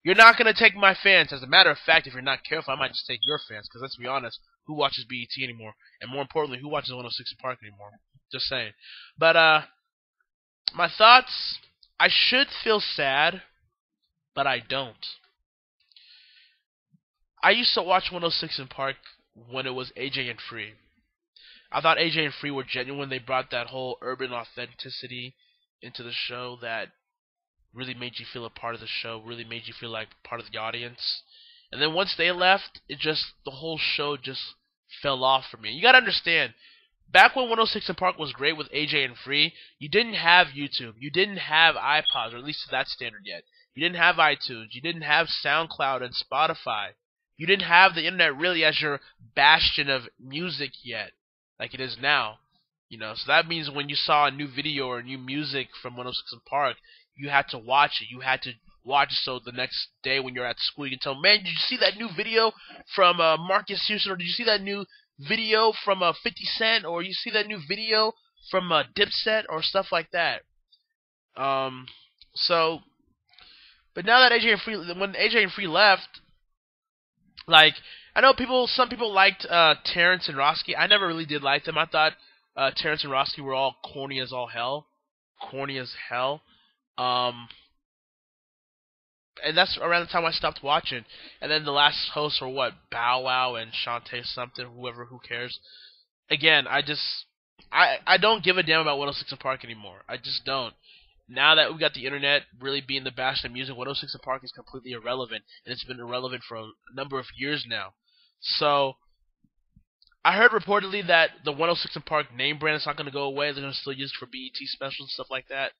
You're not going to take my fans. As a matter of fact, if you're not careful, I might just take your fans, because let's be honest, who watches BET anymore? And more importantly, who watches 106 and Park anymore? Just saying. But, My thoughts: I should feel sad, but I don't. I used to watch 106 in Park when it was AJ and Free. I thought AJ and Free were genuine. They brought that whole urban authenticity into the show that really made you feel a part of the show, really made you feel like part of the audience. And then once they left, the whole show just fell off for me. You gotta understand, back when 106 in Park was great with AJ and Free, you didn't have YouTube, you didn't have iPods, or at least to that standard yet. You didn't have iTunes, you didn't have SoundCloud and Spotify. You didn't have the internet really as your bastion of music yet, like it is now. So that means when you saw a new video or new music from 106 in Park, you had to watch it. You had to watch it so the next day when you're at school, you can tell, man, did you see that new video from Marcus Houston, or did you see that new video from 50 Cent, or you see that new video from Dipset, or stuff like that. Um, so, but now that when AJ and Free left, like, I know some people liked Terrence and Roski. I never really did like them. I thought Terrence and Roski were all corny as all hell. Corny as hell. And that's around the time I stopped watching. And then the last hosts were what? Bow Wow and Shantae something, who cares. Again, I don't give a damn about 106 in Park anymore. I just don't. Now that we got the internet really being the bastion of music, 106 in Park is completely irrelevant, and it's been irrelevant for a number of years now. So, I heard reportedly that the 106 in Park name brand is not going to go away. They're going to still use it for BET specials and stuff like that.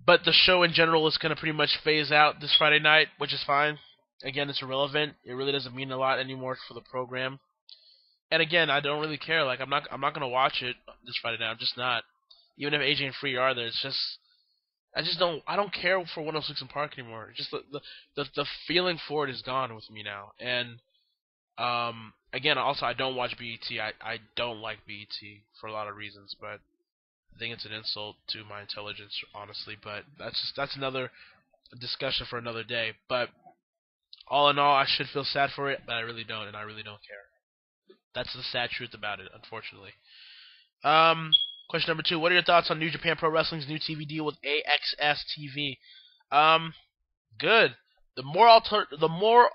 But the show in general is going to pretty much phase out this Friday night, which is fine. Again, it's irrelevant. It really doesn't mean a lot anymore for the program. And again, I don't really care. Like, I'm not going to watch it this Friday night. I'm just not. Even if AJ and Free are there, it's just, I don't care for 106 in Park anymore. Just the feeling for it is gone with me now. And again, also I don't watch BET. I don't like BET for a lot of reasons, but I think it's an insult to my intelligence, honestly. But that's another discussion for another day. But all in all, I should feel sad for it, but I really don't, and I really don't care. That's the sad truth about it, unfortunately. Question number 2. What are your thoughts on New Japan Pro Wrestling's new TV deal with AXS TV? Good. The more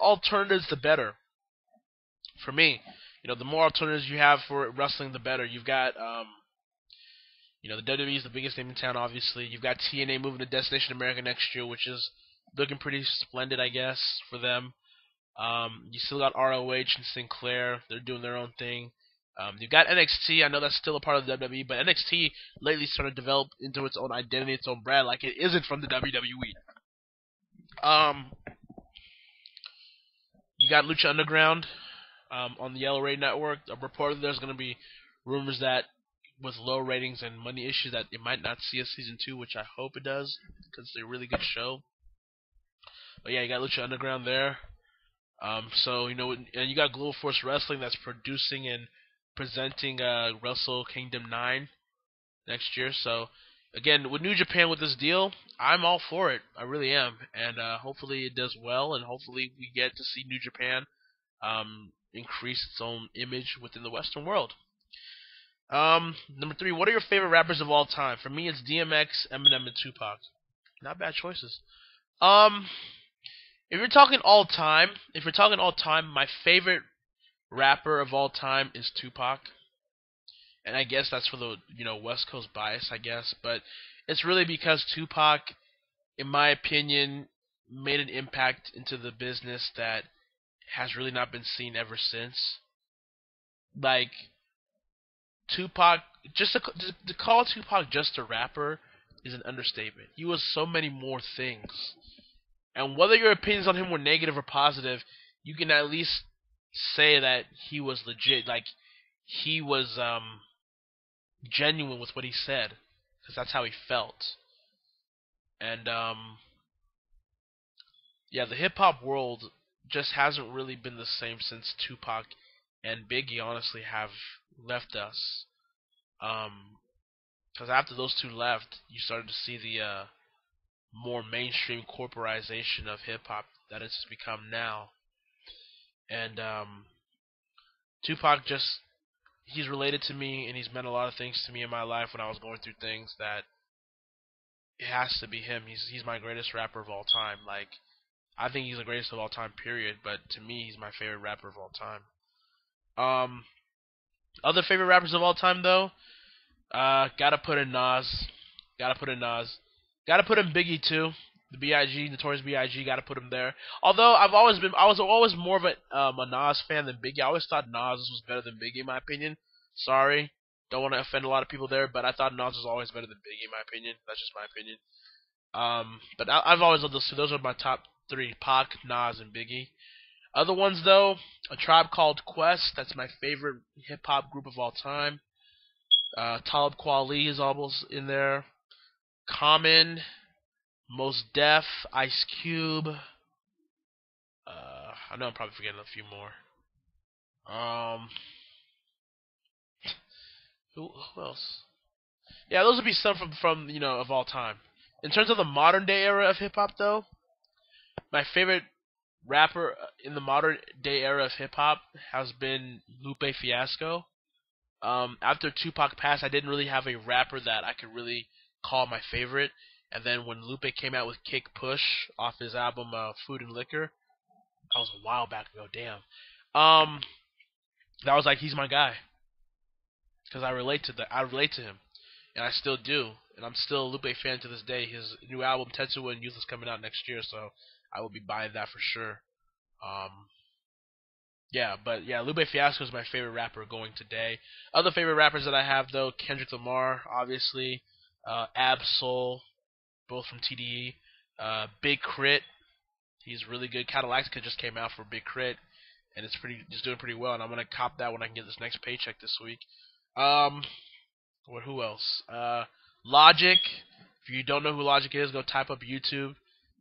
alternatives, the better. For me, the more alternatives you have for wrestling, the better. You've got, the WWE is the biggest name in town, obviously. You've got TNA moving to Destination America next year, which is looking pretty splendid, I guess, for them. You still got ROH and Sinclair. They're doing their own thing. You've got NXT. I know that's still a part of the WWE, but NXT lately is starting to develop into its own identity, its own brand, like it isn't from the WWE. You got Lucha Underground on the Yellow Ray Network. Reportedly, there's going to be rumors that with low ratings and money issues that it might not see a season 2, which I hope it does, because it's a really good show. But yeah, you got Lucha Underground there. So, and you got Global Force Wrestling that's producing and presenting Wrestle Kingdom 9 next year. So, again, with New Japan with this deal, I'm all for it. I really am. And hopefully it does well, and hopefully we get to see New Japan increase its own image within the Western world. Number 3, what are your favorite rappers of all time? For me, it's DMX, Eminem, and Tupac. Not bad choices. If you're talking all time, my favorite rapper of all time is Tupac. And I guess that's for the, West Coast bias, I guess. But it's really because Tupac, in my opinion, made an impact into the business that has really not been seen ever since. Like, Tupac, to call Tupac just a rapper is an understatement. He was so many more things. And whether your opinions on him were negative or positive, you can at least say that he was legit. Like, he was genuine with what he said, because that's how he felt. And yeah, the hip hop world just hasn't really been the same since Tupac and Biggie honestly have left us. Because after those two left, you started to see the more mainstream corporatization of hip hop that it's become now. And Tupac he's related to me, and he's meant a lot of things to me in my life when I was going through things that it has to be him. He's my greatest rapper of all time. Like, I think he's the greatest of all time, period. But to me, he's my favorite rapper of all time. Um, Other favorite rappers of all time though, gotta put in Nas. Gotta put in Nas. Gotta put in Biggie too. The B.I.G. Notorious B.I.G. Gotta put him there. Although I was always more of a Nas fan than Biggie. I always thought Nas was better than Biggie in my opinion. Sorry, don't want to offend a lot of people there, but I thought Nas was always better than Biggie in my opinion. That's just my opinion. But I've always loved those two. Those are my top three: Pac, Nas, and Biggie. Other ones though, A Tribe Called Quest. That's my favorite hip hop group of all time. Talib Kweli is almost in there. Common, Mos Def, Ice Cube. I know I'm probably forgetting a few more. Who else? Yeah, those would be some from of all time. In terms of the modern day era of hip hop, though, my favorite rapper in the modern day era of hip hop has been Lupe Fiasco. After Tupac passed, I didn't really have a rapper that I could really call my favorite. And then when Lupe came out with Kick Push off his album Food and Liquor, that was a while back ago. Damn. Um, that was like he's my guy because I relate to him, and I still do, and I'm still a Lupe fan to this day. His new album Tetsuo and Youth is coming out next year, so I will be buying that for sure. Um, Yeah, but yeah, Lupe Fiasco is my favorite rapper going today. Other favorite rappers that I have though, Kendrick Lamar, obviously, Ab Soul, both from TDE, Big Crit, he's really good. Catalactica just came out for Big Crit, and it's doing pretty well. And I'm gonna cop that when I can get this next paycheck this week. Um, who else? Logic. If you don't know who Logic is, go type up YouTube.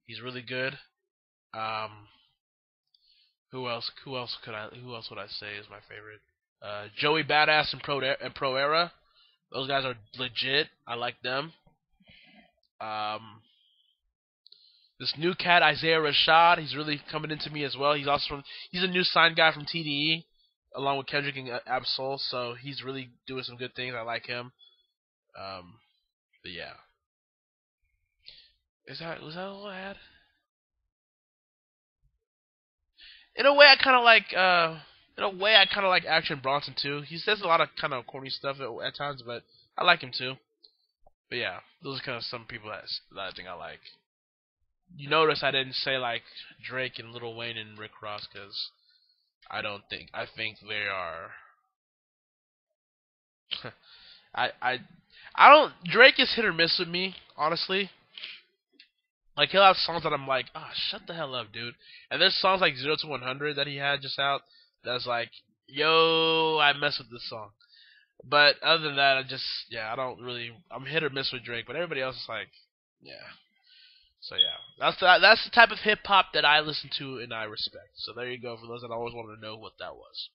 He's really good. Um, Who else? Who else would I say is my favorite? Joey Badass and Pro Era. Those guys are legit. I like them. Um, this new cat Isaiah Rashad. He's really coming into me as well. He's a new signed guy from TDE, along with Kendrick and Absol. So he's really doing some good things. I like him. But yeah, was that all I had? In a way, I kind of like. In a way, I kind of like Action Bronson too. He says a lot of kind of corny stuff at times, but I like him too. But yeah, those are kind of some people that I think I like. You notice I didn't say like Drake and Lil Wayne and Rick Ross because I think they are. I I don't. Drake is hit or miss with me, honestly. Like he'll have songs that I'm like, ah, oh, shut the hell up, dude. And there's songs like 0 to 100 that he had just out that's like, yo, I mess with this song. But other than that, I don't really. I'm hit or miss with Drake, but everybody else is like, yeah. So yeah, that's the type of hip hop that I listen to and I respect. So there you go for those that always wanted to know what that was.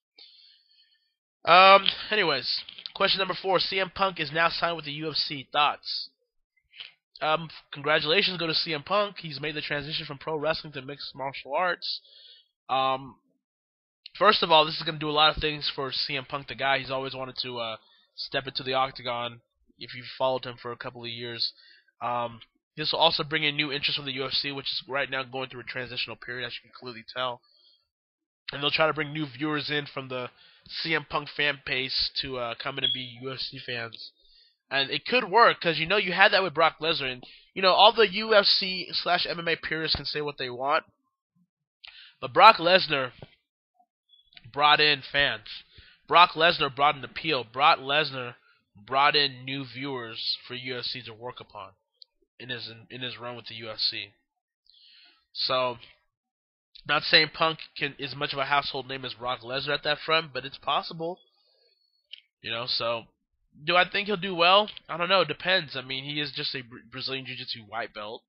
Anyways, question number 4: CM Punk is now signed with the UFC. Thoughts? Congratulations go to CM Punk. He's made the transition from pro wrestling to mixed martial arts. Um, First of all, this is going to do a lot of things for CM Punk, the guy. He's always wanted to step into the octagon. If you've followed him for a couple of years, this will also bring in new interest from the UFC, which is right now going through a transitional period, as you can clearly tell. And they'll try to bring new viewers in from the CM Punk fan base to come in and be UFC fans. And it could work, because you had that with Brock Lesnar. And, all the UFC/MMA purists can say what they want. But Brock Lesnar brought in fans. Brock Lesnar brought in appeal. Brock Lesnar brought in new viewers for UFC to work upon in his run with the UFC. So, not saying Punk is much of a household name as Brock Lesnar at that front, but it's possible. So do I think he'll do well? I don't know. It depends. I mean, he is just a Brazilian Jiu-Jitsu white belt,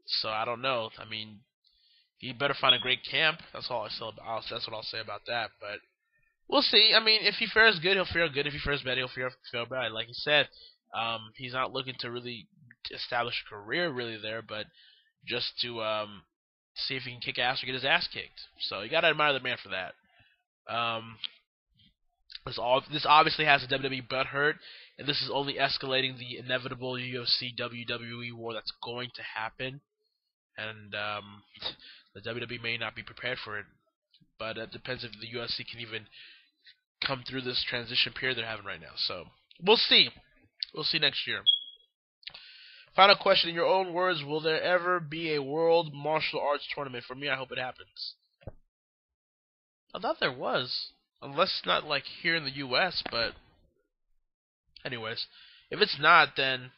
so I don't know. I mean, he better find a great camp. That's all that's what I'll say about that. But we'll see. I mean, if he fares good, he'll fare good. If he fares bad, he'll fare bad. Like he said, he's not looking to really establish a career really there, but just to see if he can kick ass or get his ass kicked. So you gotta admire the man for that. This obviously has the WWE butthurt, and this is only escalating the inevitable UFC WWE war that's going to happen. And the WWE may not be prepared for it, but it depends if the UFC can even come through this transition period they're having right now. So we'll see. We'll see next year. Final question, in your own words, will there ever be a world martial arts tournament? For me, I hope it happens. I thought there was. Unless it's not like here in the US, but anyways. If it's not, then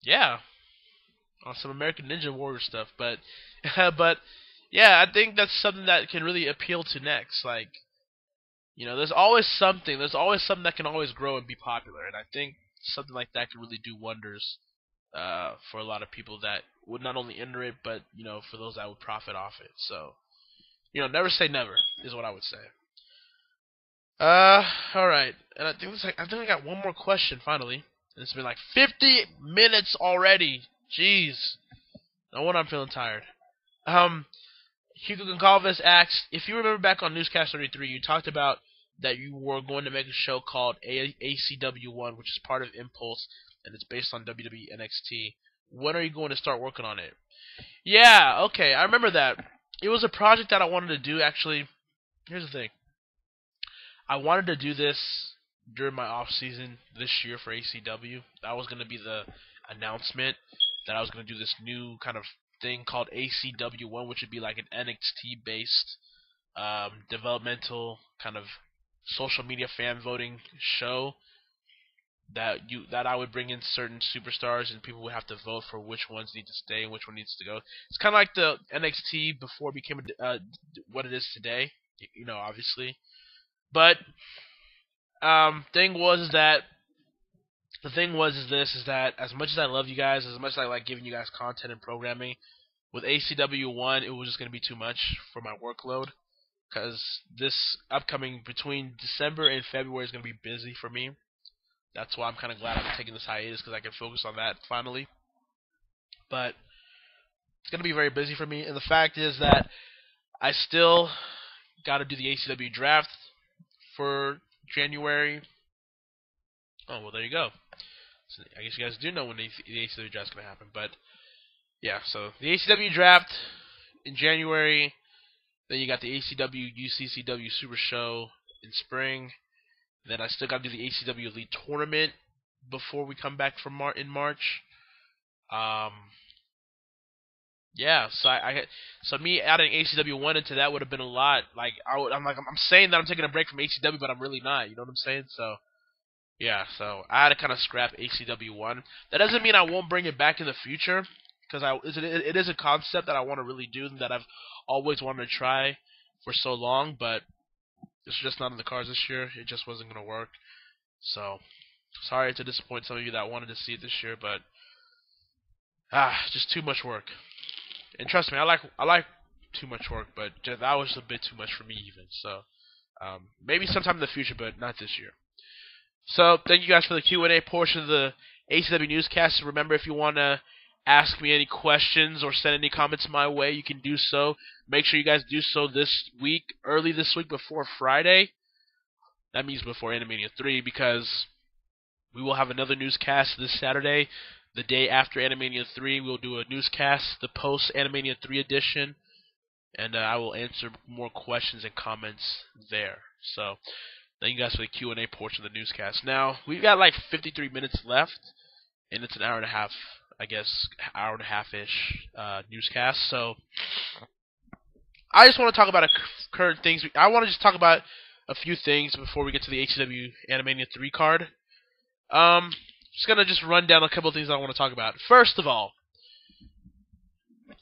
yeah. On some American Ninja Warrior stuff. But but yeah, I think that's something that can really appeal to next. Like, there's always something. There's always something that can always grow and be popular. And I think something like that can really do wonders for a lot of people that would not only enter it, but for those that would profit off it. So, never say never is what I would say. All right, and I think I got one more question finally. And it's been like 50 minutes already. Jeez, no wonder I'm feeling tired. Hugo Goncalves asks, if you remember back on Newscast 33, you talked about that you were going to make a show called ACW 1, which is part of Impulse, and it's based on WWE NXT. When are you going to start working on it? Yeah, okay, I remember that. It was a project that I wanted to do, actually. Here's the thing. I wanted to do this during my off-season this year for ACW. That was going to be the announcement that I was going to do this new kind of thing called ACW 1, which would be like an NXT-based developmental kind of social media fan voting show that I would bring in certain superstars and people would have to vote for which ones need to stay and which one needs to go. It's kind of like the NXT before it became what it is today, obviously. But the thing was that as much as I love you guys, as much as I like giving you guys content and programming, with ACW 1 it was just going to be too much for my workload. Because this upcoming, between December and February, is going to be busy for me. That's why I'm kind of glad I'm taking this hiatus, because I can focus on that finally. But it's going to be very busy for me. And the fact is that I still got to do the ACW draft for January. Oh, well, there you go. So I guess you guys do know when the ACW draft is going to happen. But, yeah, so the ACW draft in January. Then you got the ACW UCCW Super Show in spring. Then I still got to do the ACW Elite Tournament before we come back from in March. Yeah, so me adding ACW 1 into that would have been a lot. Like I'm saying that I'm taking a break from ACW, but I'm really not. You know what I'm saying? So yeah, so I had to kind of scrap ACW 1. That doesn't mean I won't bring it back in the future, because it is a concept that I want to really do and that I've always wanted to try for so long, but it's just not in the cards this year. It just wasn't going to work. So, sorry to disappoint some of you that wanted to see it this year, but just too much work. And trust me, I like too much work, but that was a bit too much for me even. So, maybe sometime in the future, but not this year. So, thank you guys for the Q&A portion of the ACW Newscast. Remember, if you want to ask me any questions or send any comments my way, you can do so. Make sure you guys do so early this week before Friday. That means before Animania 3, because we will have another newscast this Saturday. The day after Animania 3, we'll do a newscast, the post-Animania 3 edition, and I will answer more questions and comments there. So, thank you guys for the Q&A portion of the newscast. Now, we've got like 53 minutes left, and it's an hour and a half, I guess, hour and a half-ish newscast. So, I just want to talk about current things. I want to just talk about a few things before we get to the ACW Animania 3 card. Just going to run down a couple of things I want to talk about. First of all,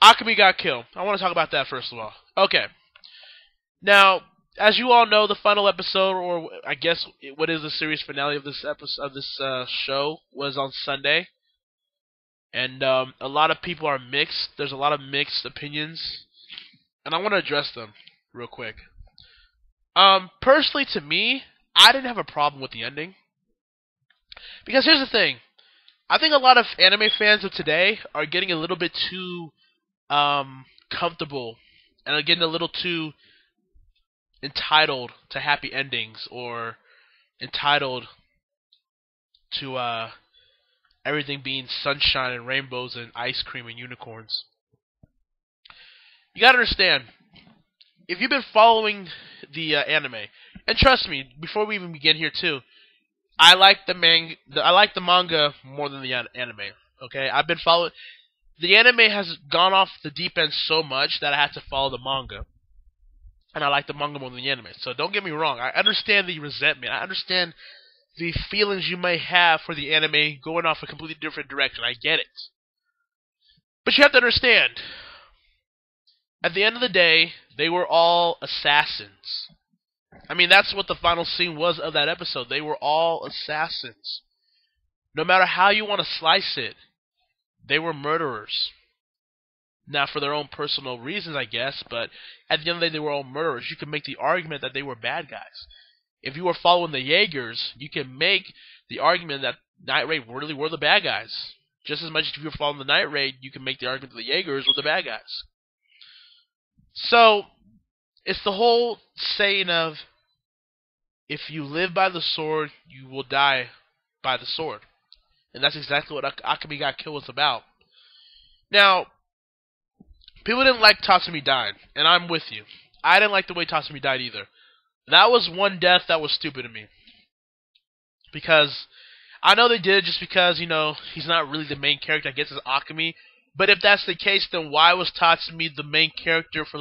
Hakeem got killed. I want to talk about that first of all. Okay. Now, as you all know, the final episode, or I guess what is the series finale of this show, was on Sunday. And a lot of people are mixed. There's a lot of mixed opinions. And I want to address them real quick. Personally, to me, I didn't have a problem with the ending. Because here's the thing. I think a lot of anime fans of today are getting a little bit too comfortable. And are getting a little too entitled to happy endings or entitled to everything being sunshine and rainbows and ice cream and unicorns. You gotta understand, if you've been following the anime, and trust me, before we even begin here too, I like the manga more than the anime. Okay, I've been following. The anime has gone off the deep end so much that I had to follow the manga, and I like the manga more than the anime. So don't get me wrong. I understand the resentment. I understand the feelings you may have for the anime going off a completely different direction. I get it, but you have to understand. At the end of the day, they were all assassins. I mean, that's what the final scene was of that episode. They were all assassins. No matter how you want to slice it, they were murderers. Now, for their own personal reasons, I guess, but at the end of the day, they were all murderers. You can make the argument that they were bad guys. If you were following the Jaegers, you can make the argument that Night Raid really were the bad guys. Just as much as if you were following the Night Raid, you can make the argument that the Jaegers were the bad guys. So, it's the whole saying of, if you live by the sword, you will die by the sword. And that's exactly what Akemi Got Killed was about. Now, people didn't like Tatsumi dying, and I'm with you. I didn't like the way Tatsumi died either. That was one death that was stupid to me. Because, I know they did it just because, he's not really the main character, I guess it's Akemi. But if that's the case, then why was Tatsumi the main character for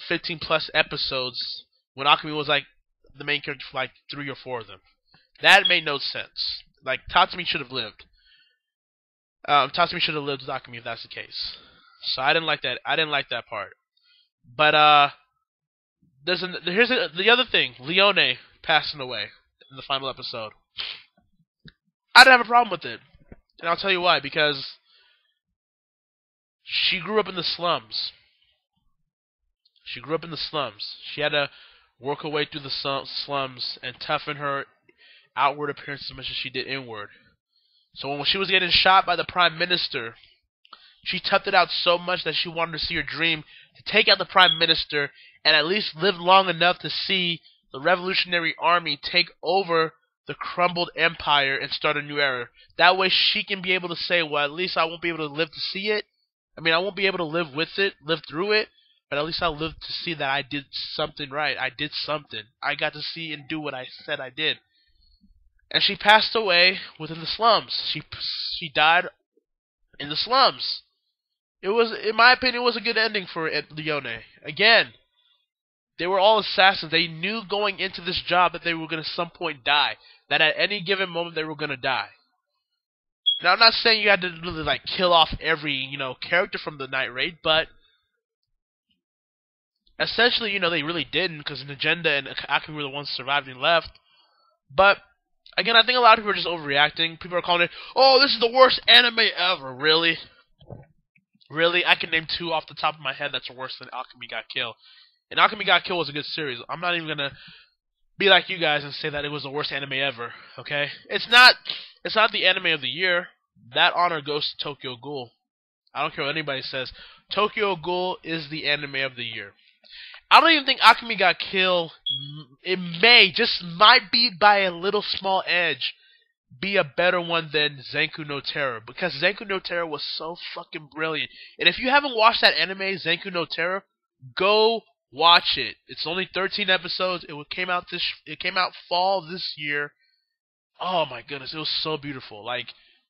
15 plus episodes when Akemi was the main character for 3 or 4 of them? That made no sense. Tatsumi should have lived. Tatsumi should have lived with Akemi if that's the case. So I didn't like that. I didn't like that part. But here's the other thing. Leone passing away in the final episode. I didn't have a problem with it, and I'll tell you why. Because she grew up in the slums. She grew up in the slums. She had to work her way through the slums and toughen her outward appearance as much as she did inward. So when she was getting shot by the Prime Minister, she toughed it out so much that she wanted to see her dream to take out the Prime Minister and at least live long enough to see the Revolutionary Army take over the crumbled empire and start a new era. That way she can be able to say, well, at least I won't be able to live to see it. I mean, I won't be able to live with it, live through it, but at least I'll live to see that I did something right. I did something. I got to see and do what I said I did. And she passed away within the slums. She died in the slums. It was, in my opinion, it was a good ending for Leone. Again, they were all assassins. They knew going into this job that they were going to some point die. That at any given moment they were going to die. Now, I'm not saying you had to really kill off every, character from the Night Raid, but essentially, they really didn't, because Nagenda and Akemi were the ones surviving left. But again, I think a lot of people are just overreacting. People are calling it, oh, this is the worst anime ever. Really? Really? I can name 2 off the top of my head that's worse than Akemi Got Killed. And Akemi Got Killed was a good series. I'm not even going to be like you guys and say that it was the worst anime ever, okay? It's not the anime of the year. That honor goes to Tokyo Ghoul. I don't care what anybody says. Tokyo Ghoul is the anime of the year. I don't even think Akemi Got Killed, it might be by a little small edge, be a better one than Zenku no Terror. Because Zenku no Terror was so fucking brilliant. And if you haven't watched that anime, Zenku no Terror, go watch it. It's only 13 episodes. It came out fall this year. Oh my goodness, it was so beautiful.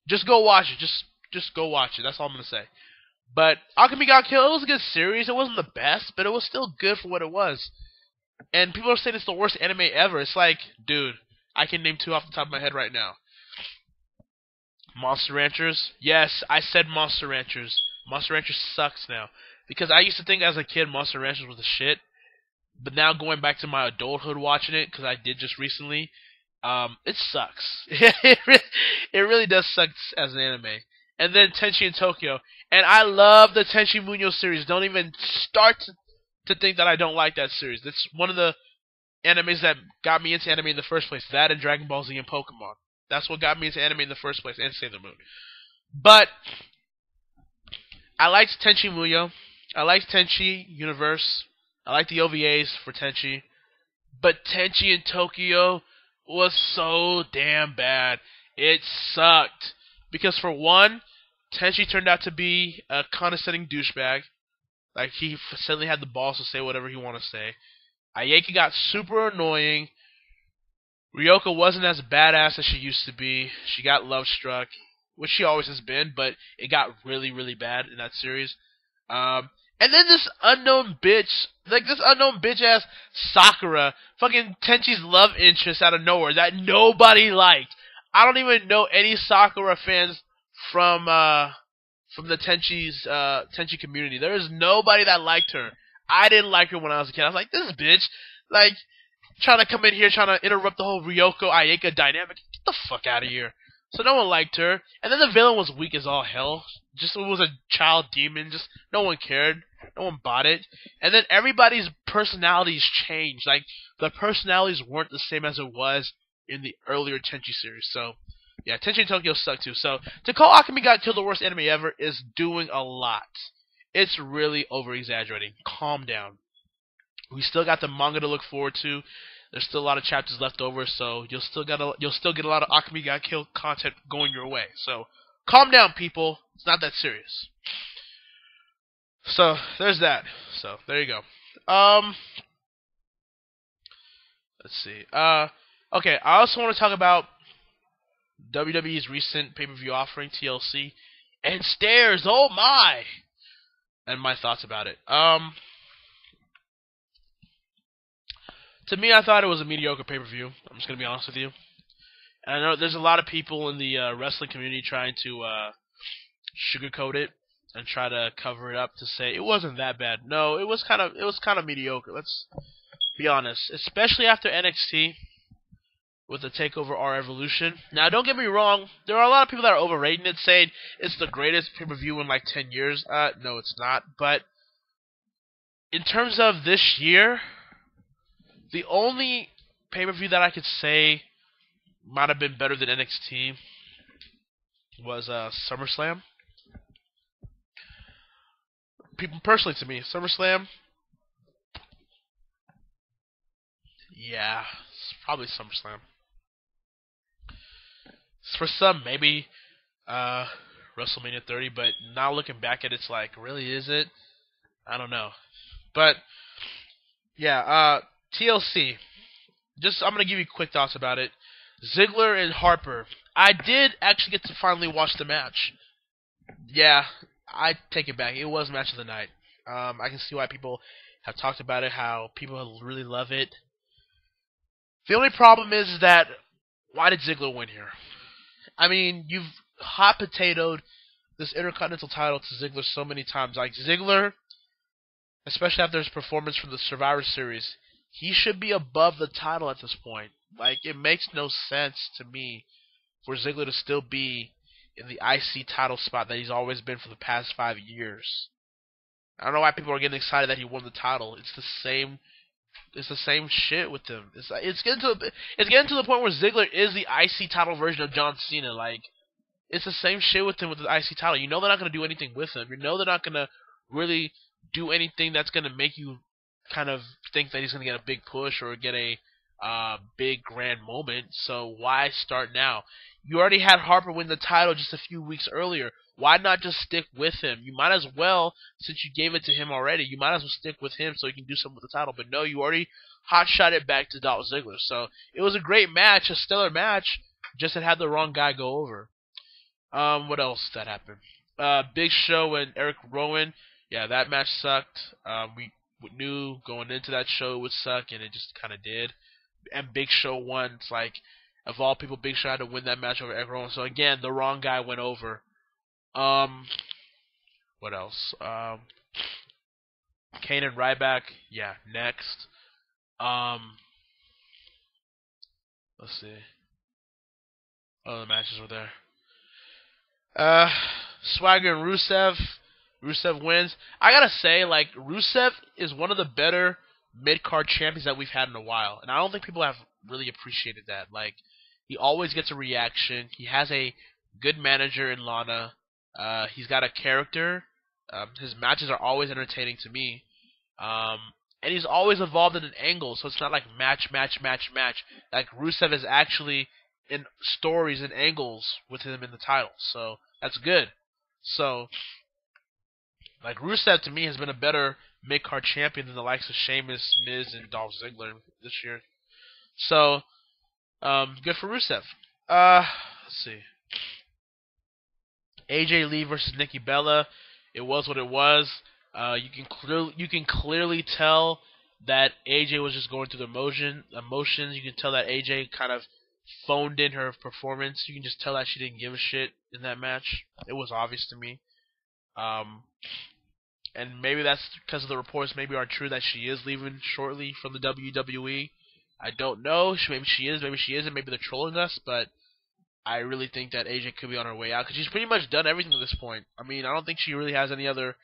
Just go watch it. Just go watch it. That's all I'm gonna say. But Akemi Got Killed, it was a good series. It wasn't the best, but it was still good for what it was. And people are saying it's the worst anime ever. It's dude, I can name 2 off the top of my head right now. Monster Ranchers. Yes, I said Monster Ranchers. Monster Ranchers sucks now. Because I used to think as a kid Monster Ranchers was the shit. But now going back to my adulthood watching it, because I did just recently, it sucks. It really does suck as an anime. And then Tenchi in Tokyo. And I love the Tenchi Muyo series. Don't even start to think that I don't like that series. It's one of the animes that got me into anime in the first place. That and Dragon Ball Z and Pokemon. That's what got me into anime in the first place, and Sailor Moon. But I liked Tenchi Muyo. I liked Tenchi Universe. I like the OVAs for Tenchi, but Tenchi in Tokyo was so damn bad. It sucked because for one, Tenchi turned out to be a condescending douchebag. Like he suddenly had the balls to say whatever he wanted to say. Ayeka got super annoying. Ryoko wasn't as badass as she used to be. She got love struck, which she always has been, but it got really, really bad in that series. And then this unknown bitch ass Sakura, fucking Tenchi's love interest out of nowhere that nobody liked. I don't even know any Sakura fans from the Tenchi community. There is nobody that liked her. I didn't like her when I was a kid. I was like, this bitch, like, trying to come in here, trying to interrupt the whole Ryoko Ayeka dynamic. Get the fuck out of here. So no one liked her. And then the villain was weak as all hell. Just, it was a child demon. Just, no one cared. No one bought it. And then everybody's personalities changed. Like, the personalities weren't the same as it was in the earlier Tenchi series. So, yeah, Tenchi in Tokyo sucked too. So, to call Akemi got killed the worst anime ever is doing a lot. It's really over-exaggerating. Calm down. We still got the manga to look forward to. There's still a lot of chapters left over, so you'll still get a lot of Akemi got killed content going your way. So, calm down, people. It's not that serious. So, there's that. So, there you go. Let's see. Okay, I also want to talk about WWE's recent pay-per-view offering, TLC, and Stairs. Oh my! And my thoughts about it. To me, I thought it was a mediocre pay-per-view. I'm just gonna be honest with you. And I know there's a lot of people in the wrestling community trying to sugarcoat it and try to cover it up to say it wasn't that bad. No, it was kind of mediocre. Let's be honest, especially after NXT with the Takeover R Evolution. Now, don't get me wrong, there are a lot of people that are overrating it, saying it's the greatest pay-per-view in like 10 years. No, it's not. But in terms of this year, the only pay-per-view that I could say might have been better than NXT was SummerSlam. Personally, to me, SummerSlam, yeah, it's probably SummerSlam. For some, maybe WrestleMania 30, but now looking back at it, it's like, really, is it? I don't know. But, yeah, TLC. I'm going to give you quick thoughts about it. Ziggler and Harper. I did actually get to finally watch the match. Yeah, I take it back. It was match of the night. I can see why people have talked about it, how people really love it. The only problem is that, why did Ziggler win here? I mean, you've hot potatoed this Intercontinental title to Ziggler so many times. Like, Ziggler, especially after his performance from the Survivor Series, he should be above the title at this point. Like, it makes no sense to me for Ziggler to still be in the IC title spot that he's always been for the past 5 years. I don't know why people are getting excited that he won the title. It's the same shit with him. It's getting to the point where Ziggler is the IC title version of John Cena. Like, it's the same shit with him with the IC title. You know they're not going to do anything with him. You know they're not going to really do anything that's going to make you kind of think that he's going to get a big push or get a big grand moment. So why start now? You already had Harper win the title just a few weeks earlier. Why not just stick with him? You might as well, since you gave it to him already, you might as well stick with him so he can do something with the title. But no, you already hot-shot it back to Dolph Ziggler. So it was a great match, a stellar match, just it had the wrong guy go over. What else that happened? Big Show and Eric Rowan. Yeah, that match sucked. We knew going into that show it would suck, and it just kind of did. And Big Show won. It's like, of all people, Big Show had to win that match over Eric Rowan. So again, the wrong guy went over. What else? Kane and Ryback. Yeah, next. Let's see. Oh, the matches were there. Swagger and Rusev. Rusev wins. I gotta say, like, Rusev is one of the better mid-card champions that we've had in a while. And I don't think people have really appreciated that. Like, he always gets a reaction. He has a good manager in Lana. He's got a character. His matches are always entertaining to me. and he's always involved in an angle, so it's not like match, match, match, match. Like Rusev is actually in stories and angles with him in the title, so that's good. So, like Rusev to me has been a better mid-card champion than the likes of Sheamus, Miz, and Dolph Ziggler this year. So, good for Rusev. Let's see. AJ Lee versus Nikki Bella. It was what it was. You can clearly tell that AJ was just going through the emotions. You can tell that AJ kind of phoned in her performance. You can just tell that she didn't give a shit in that match. It was obvious to me. And maybe that's because of the reports maybe are true that she is leaving shortly from the WWE. I don't know. Maybe she is, maybe she isn't. Maybe they're trolling us, but I really think that AJ could be on her way out because she's pretty much done everything at this point. I mean, I don't think she really has any other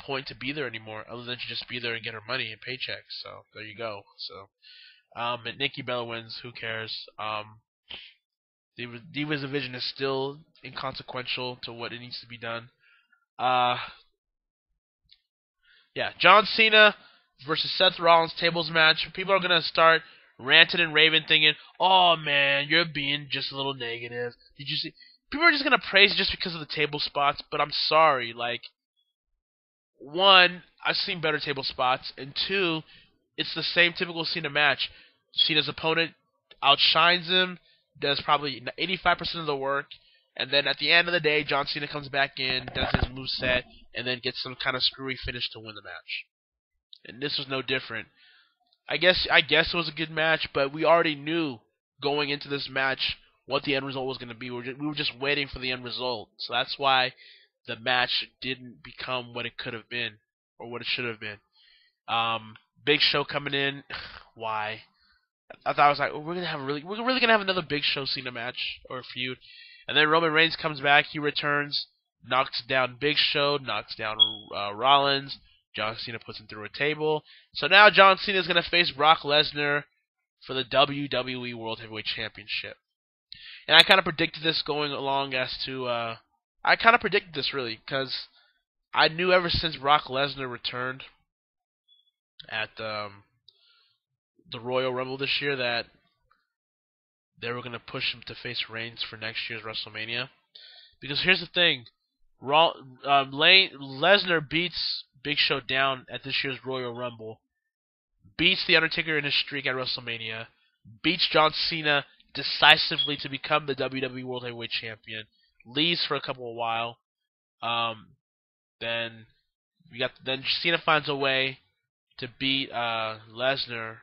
point to be there anymore other than to just be there and get her money and paychecks. So there you go. So and Nikki Bella wins. Who cares? Divas Division is still inconsequential to what it needs to be done. Yeah, John Cena versus Seth Rollins tables match. People are gonna start ranting and raving, thinking, "Oh man, you're being just a little negative." Did you see? People are just gonna praise just because of the table spots, but I'm sorry. Like, one, I've seen better table spots, and two, it's the same typical Cena match. Cena's opponent outshines him, does probably 85% of the work, and then at the end of the day, John Cena comes back in, does his moveset, and then gets some kind of screwy finish to win the match. And this was no different. I guess it was a good match, but we already knew going into this match what the end result was going to be. We were just waiting for the end result. So that's why the match didn't become what it could have been, or what it should have been. Big Show coming in. Why? I thought I was like, we're really gonna have another Big Show Cena match or feud. And then Roman Reigns comes back. He returns, knocks down Big Show, knocks down Rollins. John Cena puts him through a table. So now John Cena is going to face Brock Lesnar for the WWE World Heavyweight Championship. And I kind of predicted this going along as to... I kind of predicted this, really, because I knew ever since Brock Lesnar returned at the Royal Rumble this year that they were going to push him to face Reigns for next year's WrestleMania. Because here's the thing. Lesnar beats Big Show down at this year's Royal Rumble, beats The Undertaker in his streak at WrestleMania, beats John Cena decisively to become the WWE World Heavyweight Champion, leaves for a couple of while, then Cena finds a way to beat Lesnar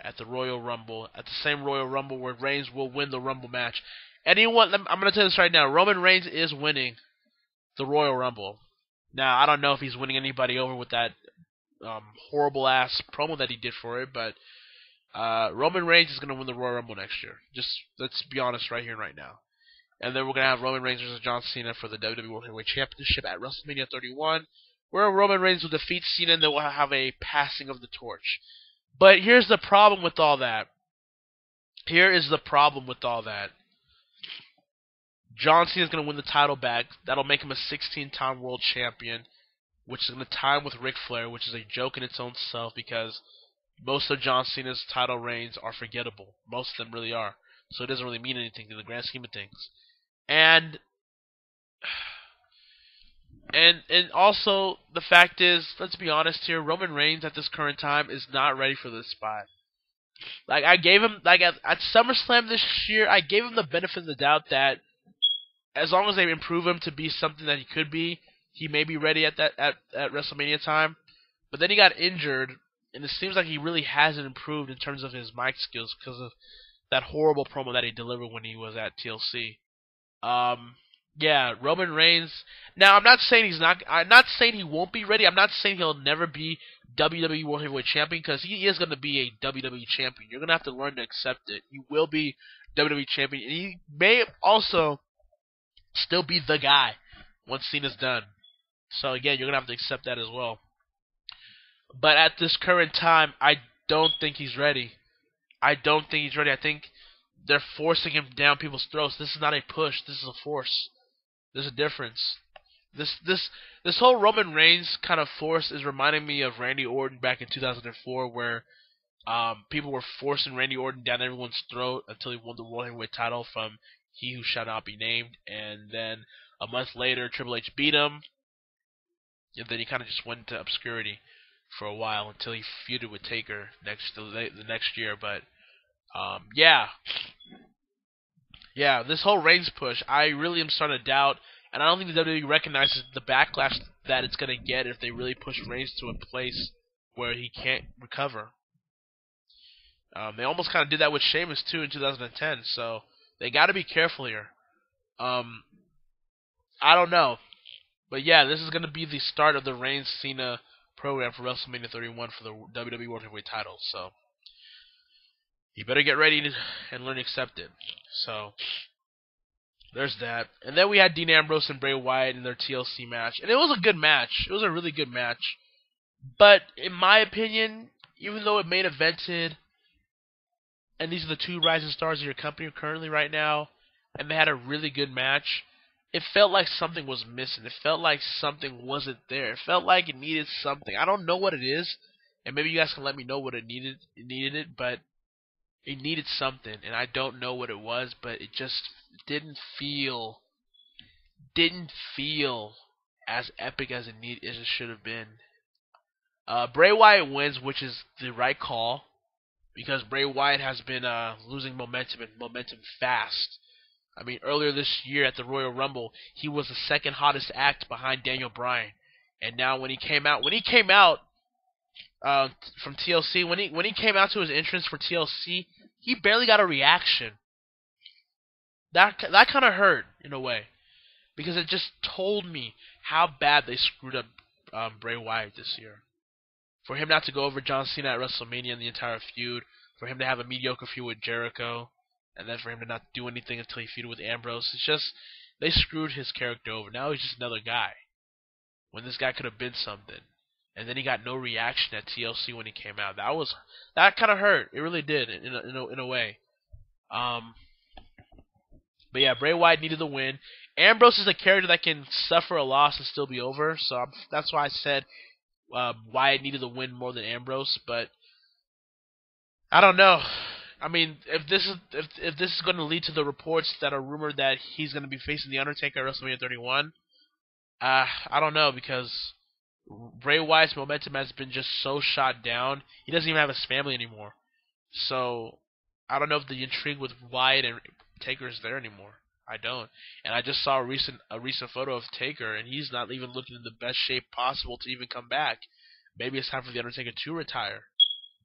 at the Royal Rumble, at the same Royal Rumble where Reigns will win the Rumble match. I'm going to tell you this right now, Roman Reigns is winning the Royal Rumble. Now, I don't know if he's winning anybody over with that horrible-ass promo that he did for it, but Roman Reigns is going to win the Royal Rumble next year. Just, let's be honest right here and right now. And then we're going to have Roman Reigns versus John Cena for the WWE World Heavyweight Championship at WrestleMania 31, where Roman Reigns will defeat Cena and then we'll have a passing of the torch. But here's the problem with all that. John Cena is going to win the title back. That'll make him a 16-time world champion, which is going to tie him with Ric Flair, which is a joke in its own self because most of John Cena's title reigns are forgettable. Most of them really are. So it doesn't really mean anything in the grand scheme of things. And also, the fact is, let's be honest here, Roman Reigns at this current time is not ready for this spot. Like, I gave him, like, at SummerSlam this year, I gave him the benefit of the doubt that as long as they improve him to be something that he could be, he may be ready at WrestleMania time. But then he got injured, and it seems like he really hasn't improved in terms of his mic skills because of that horrible promo that he delivered when he was at TLC. Yeah, Roman Reigns. Now, I'm not saying he won't be ready. I'm not saying he'll never be WWE World Heavyweight Champion because he is going to be a WWE Champion. You're going to have to learn to accept it. He will be WWE Champion, and he may also still be the guy once Cena's done. So again, you're going to have to accept that as well. But at this current time, I don't think he's ready. I think they're forcing him down people's throats. This is not a push. This is a force. There's a difference. This whole Roman Reigns kind of force is reminding me of Randy Orton back in 2004, where people were forcing Randy Orton down everyone's throat until he won the World Heavyweight title from He Who Shall Not Be Named, and then a month later Triple H beat him, and then he kind of just went into obscurity for a while until he feuded with Taker the next year. But yeah, this whole Reigns push, I really am starting to doubt, and I don't think the WWE recognizes the backlash that it's going to get if they really push Reigns to a place where he can't recover. They almost kind of did that with Sheamus too in 2010, so they got to be careful here. I don't know, but yeah, this is going to be the start of the Reigns Cena program for WrestleMania 31 for the WWE World Heavyweight title. So you better get ready and learn to accept it. So there's that. And then we had Dean Ambrose and Bray Wyatt in their TLC match, and it was a good match. It was a really good match. But in my opinion, even though it main evented, and these are the two rising stars of your company currently right now, and they had a really good match, it felt like something was missing. It felt like something wasn't there. It felt like it needed something. I don't know what it is, and maybe you guys can let me know what it needed. But it needed something, and I don't know what it was, but it just didn't feel as epic as it should have been. Bray Wyatt wins, which is the right call, because Bray Wyatt has been losing momentum fast. I mean, earlier this year at the Royal Rumble, he was the second hottest act behind Daniel Bryan, and now when he came out from TLC, when he came out to his entrance for TLC, he barely got a reaction. That kind of hurt in a way, because it just told me how bad they screwed up Bray Wyatt this year. For him not to go over John Cena at WrestleMania in the entire feud, for him to have a mediocre feud with Jericho, and then for him to not do anything until he feuded with Ambrose, it's just, they screwed his character over. Now he's just another guy, when this guy could have been something. And then he got no reaction at TLC when he came out. That kind of hurt. It really did, in a way. But yeah, Bray Wyatt needed the win. Ambrose is a character that can suffer a loss and still be over, so that's why I said Wyatt needed the win more than Ambrose. But I don't know. I mean, if this is going to lead to the reports that are rumored that he's going to be facing the Undertaker at WrestleMania 31, I don't know, because Bray Wyatt's momentum has been just so shot down. He doesn't even have his family anymore. So I don't know if the intrigue with Wyatt and Taker is there anymore. I don't. And I just saw a recent photo of Taker, and he's not even looking in the best shape possible to even come back. Maybe it's time for the Undertaker to retire.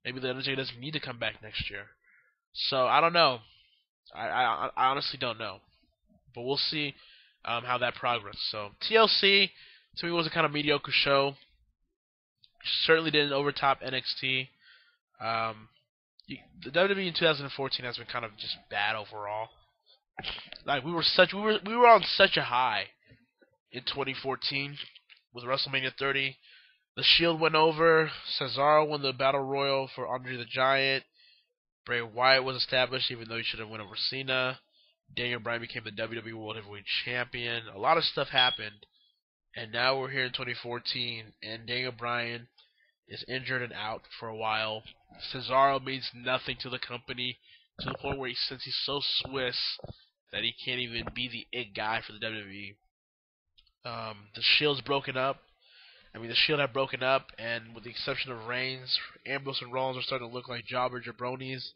Maybe the Undertaker doesn't need to come back next year. So I don't know. I honestly don't know. But we'll see how that progresses. So TLC to me was a kind of mediocre show. Certainly didn't overtop NXT. The WWE in 2014 has been kind of just bad overall. Like we were on such a high in 2014 with WrestleMania 30. The Shield went over. Cesaro won the Battle Royal for Andre the Giant. Bray Wyatt was established, even though he should have won over Cena. Daniel Bryan became the WWE World Heavyweight Champion. A lot of stuff happened. And now we're here in 2014, and Daniel Bryan is injured and out for a while. Cesaro means nothing to the company, to the point where since he's so Swiss that he can't even be the it guy for the WWE. The Shield's broken up. The Shield have broken up, and with the exception of Reigns, Ambrose and Rollins are starting to look like jobber jabronis.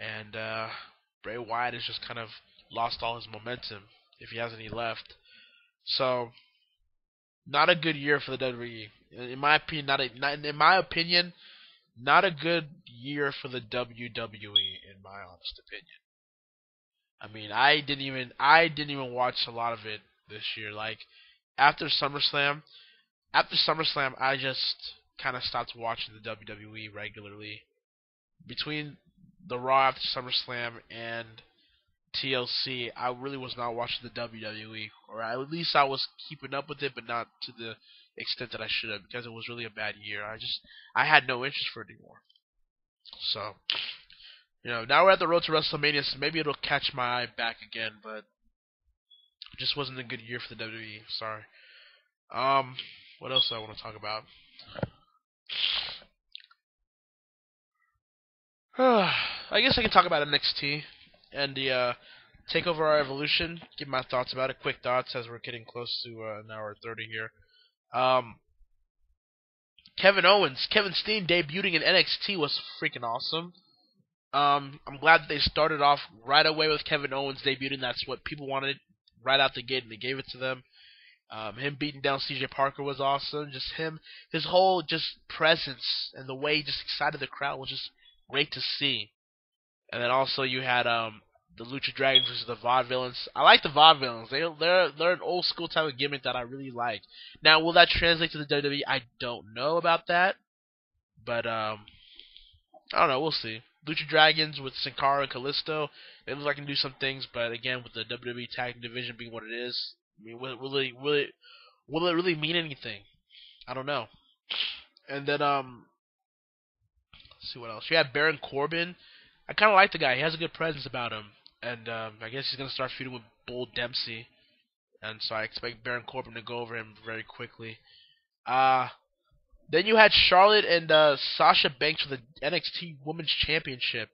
And Bray Wyatt has just kind of lost all his momentum, if he has any left. So, not a good year for the WWE. In my opinion, not a good year for the WWE. In my honest opinion, I didn't even watch a lot of it this year. Like after SummerSlam, I just kind of stopped watching the WWE regularly. Between the Raw after SummerSlam and TLC, I really was not watching the WWE, or at least I was keeping up with it, but not to the extent that I should have, because it was really a bad year. I had no interest for it anymore. So, now we're at the road to WrestleMania, so maybe it'll catch my eye back again, but it just wasn't a good year for the WWE. Sorry. What else do I want to talk about? I guess I can talk about NXT and the Takeover Our Evolution. Give my thoughts about it. Quick thoughts as we're getting close to an hour 30 here. Um, Kevin Steen debuting in NXT was freaking awesome. I'm glad that they started off right away with Kevin Owens debuting. That's what people wanted right out the gate, and they gave it to them. Him beating down CJ Parker was awesome. Just him, his whole just presence and the way he just excited the crowd was just great to see. And then also you had the Lucha Dragons versus the Vaudevillains. I like the Vaudevillains. They're an old school type of gimmick that I really like. Now, will that translate to the WWE? I don't know about that, but I don't know. We'll see. Lucha Dragons with Sin Cara and Kalisto. They look like they can do some things, but again, with the WWE Tag Division being what it is, I mean, will it really mean anything? I don't know. And then let's see what else. You have Baron Corbin. I kind of like the guy. He has a good presence about him, and I guess he's gonna start feuding with Bull Dempsey, and so I expect Baron Corbin to go over him very quickly. Then you had Charlotte and Sasha Banks for the NXT Women's Championship.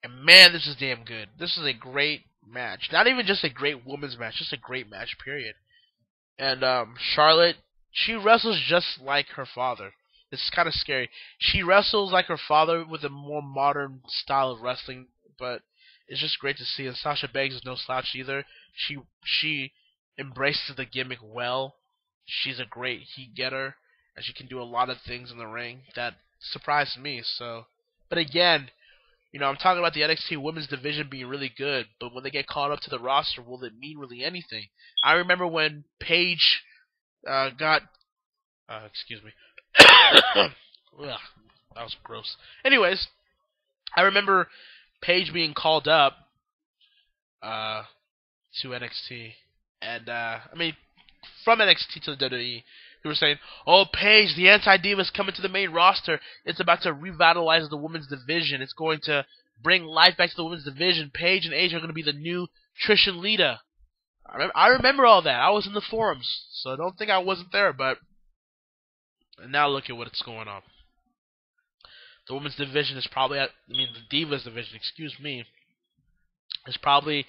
And man, this is damn good. This is a great match. Not even just a great women's match, just a great match, period. And Charlotte, she wrestles just like her father. It's kind of scary. She wrestles like her father with a more modern style of wrestling, but it's just great to see. And Sasha Banks is no slouch either. She embraces the gimmick well. She's a great heat getter, and she can do a lot of things in the ring that surprised me. So, but again, I'm talking about the NXT Women's Division being really good, but when they get called up to the roster, will it mean really anything? I remember when Paige got, excuse me, ugh, that was gross. Anyways, I remember Paige being called up to NXT, and I mean, from NXT to the WWE. Who were saying, "Oh, Paige, the anti-diva is coming to the main roster. It's about to revitalize the women's division. It's going to bring life back to the women's division. Paige and AJ are going to be the new Trish and Lita." I remember all that. I was in the forums, so don't think I wasn't there. But now look at what's going on. The women's division is probably, the Divas division, excuse me, is probably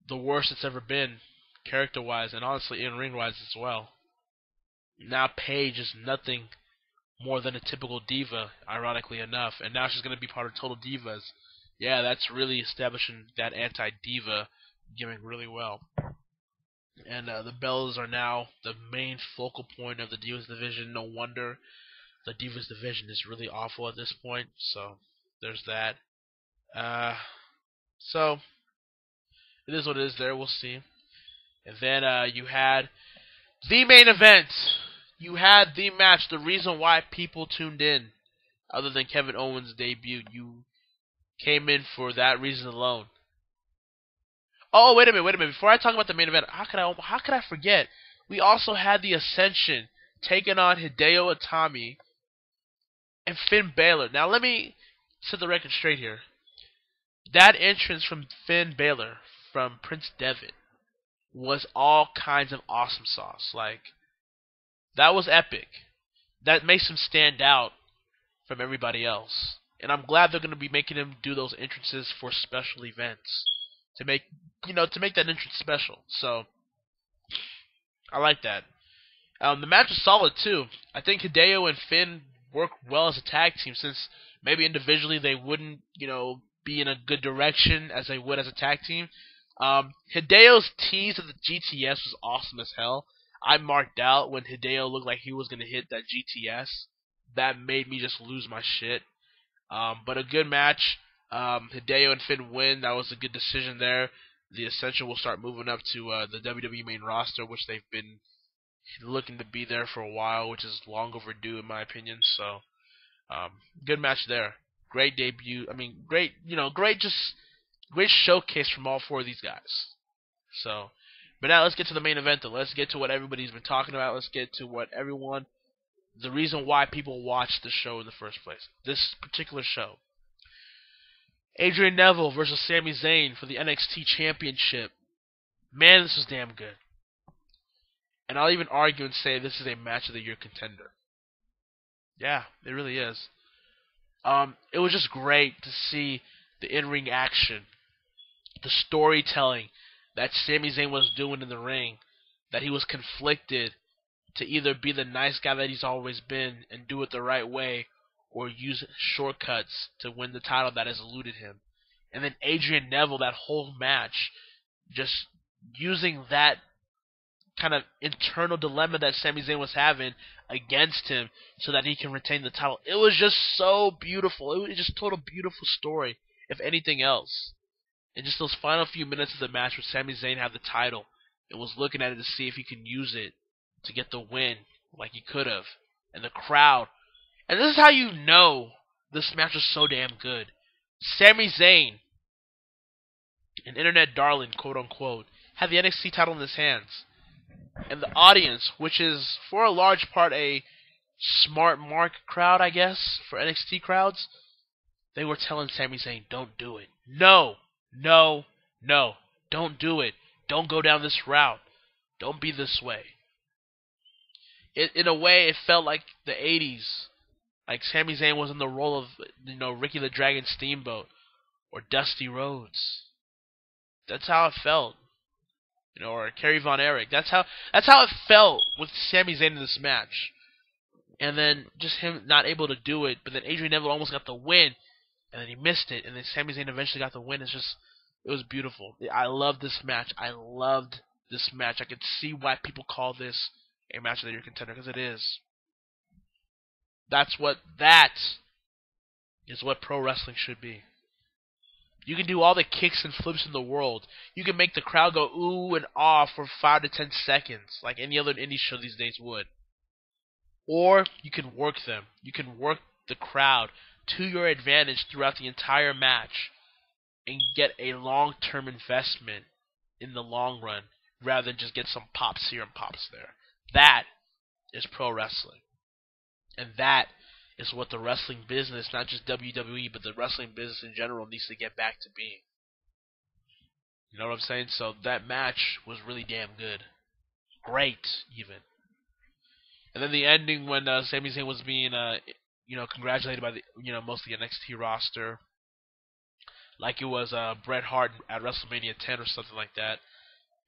the worst it's ever been, character-wise, and honestly, in-ring-wise as well. Now Paige is nothing more than a typical diva, ironically enough, and now she's going to be part of Total Divas. Yeah, that's really establishing that anti-diva gimmick really well. And the Bellas are now the main focal point of the Divas division. No wonder the Divas division is really awful at this point. So there's that. So it is what it is. There, we'll see. And then you had the main event. You had the match, the reason why people tuned in, other than Kevin Owens' debut. You came in for that reason alone. Oh, wait a minute. Before I talk about the main event, how could I forget? We also had the Ascension taking on Hideo Itami and Finn Balor. Now, let me set the record straight here. That entrance from Finn Balor, from Prince Devitt, was all kinds of awesome sauce. Like, that was epic. That makes him stand out from everybody else. And I'm glad they're going to be making him do those entrances for special events to make that entrance special. So I like that. The match was solid too. I think Hideo and Finn work well as a tag team, since maybe individually they wouldn't, be in a good direction as they would as a tag team. Hideo's tease of the GTS was awesome as hell. I marked out when Hideo looked like he was going to hit that GTS. That made me just lose my shit. But a good match. Hideo and Finn win. That was a good decision there. The Ascension will start moving up to the WWE main roster, which they've been looking to be there for a while, which is long overdue in my opinion. So, good match there. Great debut. Great showcase from all four of these guys. So, but now let's get to the main event. Let's get to what everybody's been talking about. Let's get to the reason why people watch the show in the first place. This particular show. Adrian Neville versus Sami Zayn for the NXT Championship. Man, this was damn good. And I'll even argue and say this is a match of the year contender. Yeah, it really is. It was just great to see the in-ring action, the storytelling that Sami Zayn was doing in the ring, that he was conflicted to either be the nice guy that he's always been and do it the right way, or use shortcuts to win the title that has eluded him. And then Adrian Neville, that whole match, just using that kind of internal dilemma that Sami Zayn was having against him so that he can retain the title. It was just so beautiful. It just told a beautiful story, if anything else. And just those final few minutes of the match where Sami Zayn had the title and was looking at it to see if he can use it to get the win like he could have. And the crowd. And this is how you know this match was so damn good. Sami Zayn, an internet darling, quote unquote, had the NXT title in his hands. And the audience, which is for a large part a smart mark crowd, I guess, for NXT crowds, they were telling Sami Zayn, don't do it. No, no, no, don't do it. Don't go down this route. Don't be this way. In a way, it felt like the 80s. Like Sami Zayn was in the role of, Ricky the Dragon Steamboat or Dusty Rhodes. That's how it felt. Or Kerry Von Erich. That's how it felt with Sami Zayn in this match. And then just him not able to do it, but then Adrian Neville almost got the win, and then he missed it, and then Sami Zayn eventually got the win. It was beautiful. I loved this match. I could see why people call this a match of the year contender, because it is. That is what pro wrestling should be. You can do all the kicks and flips in the world. You can make the crowd go ooh and ah for 5 to 10 seconds, like any other indie show these days would. Or you can work them. You can work the crowd to your advantage throughout the entire match and get a long-term investment in the long run, rather than just get some pops here and pops there. That is pro wrestling. And that is what the wrestling business, not just WWE, but the wrestling business in general, needs to get back to being. You know what I'm saying? So that match was really damn good. Great, even. And then the ending when Sami Zayn was being, congratulated by the, mostly NXT roster, like it was Bret Hart at WrestleMania 10 or something like that.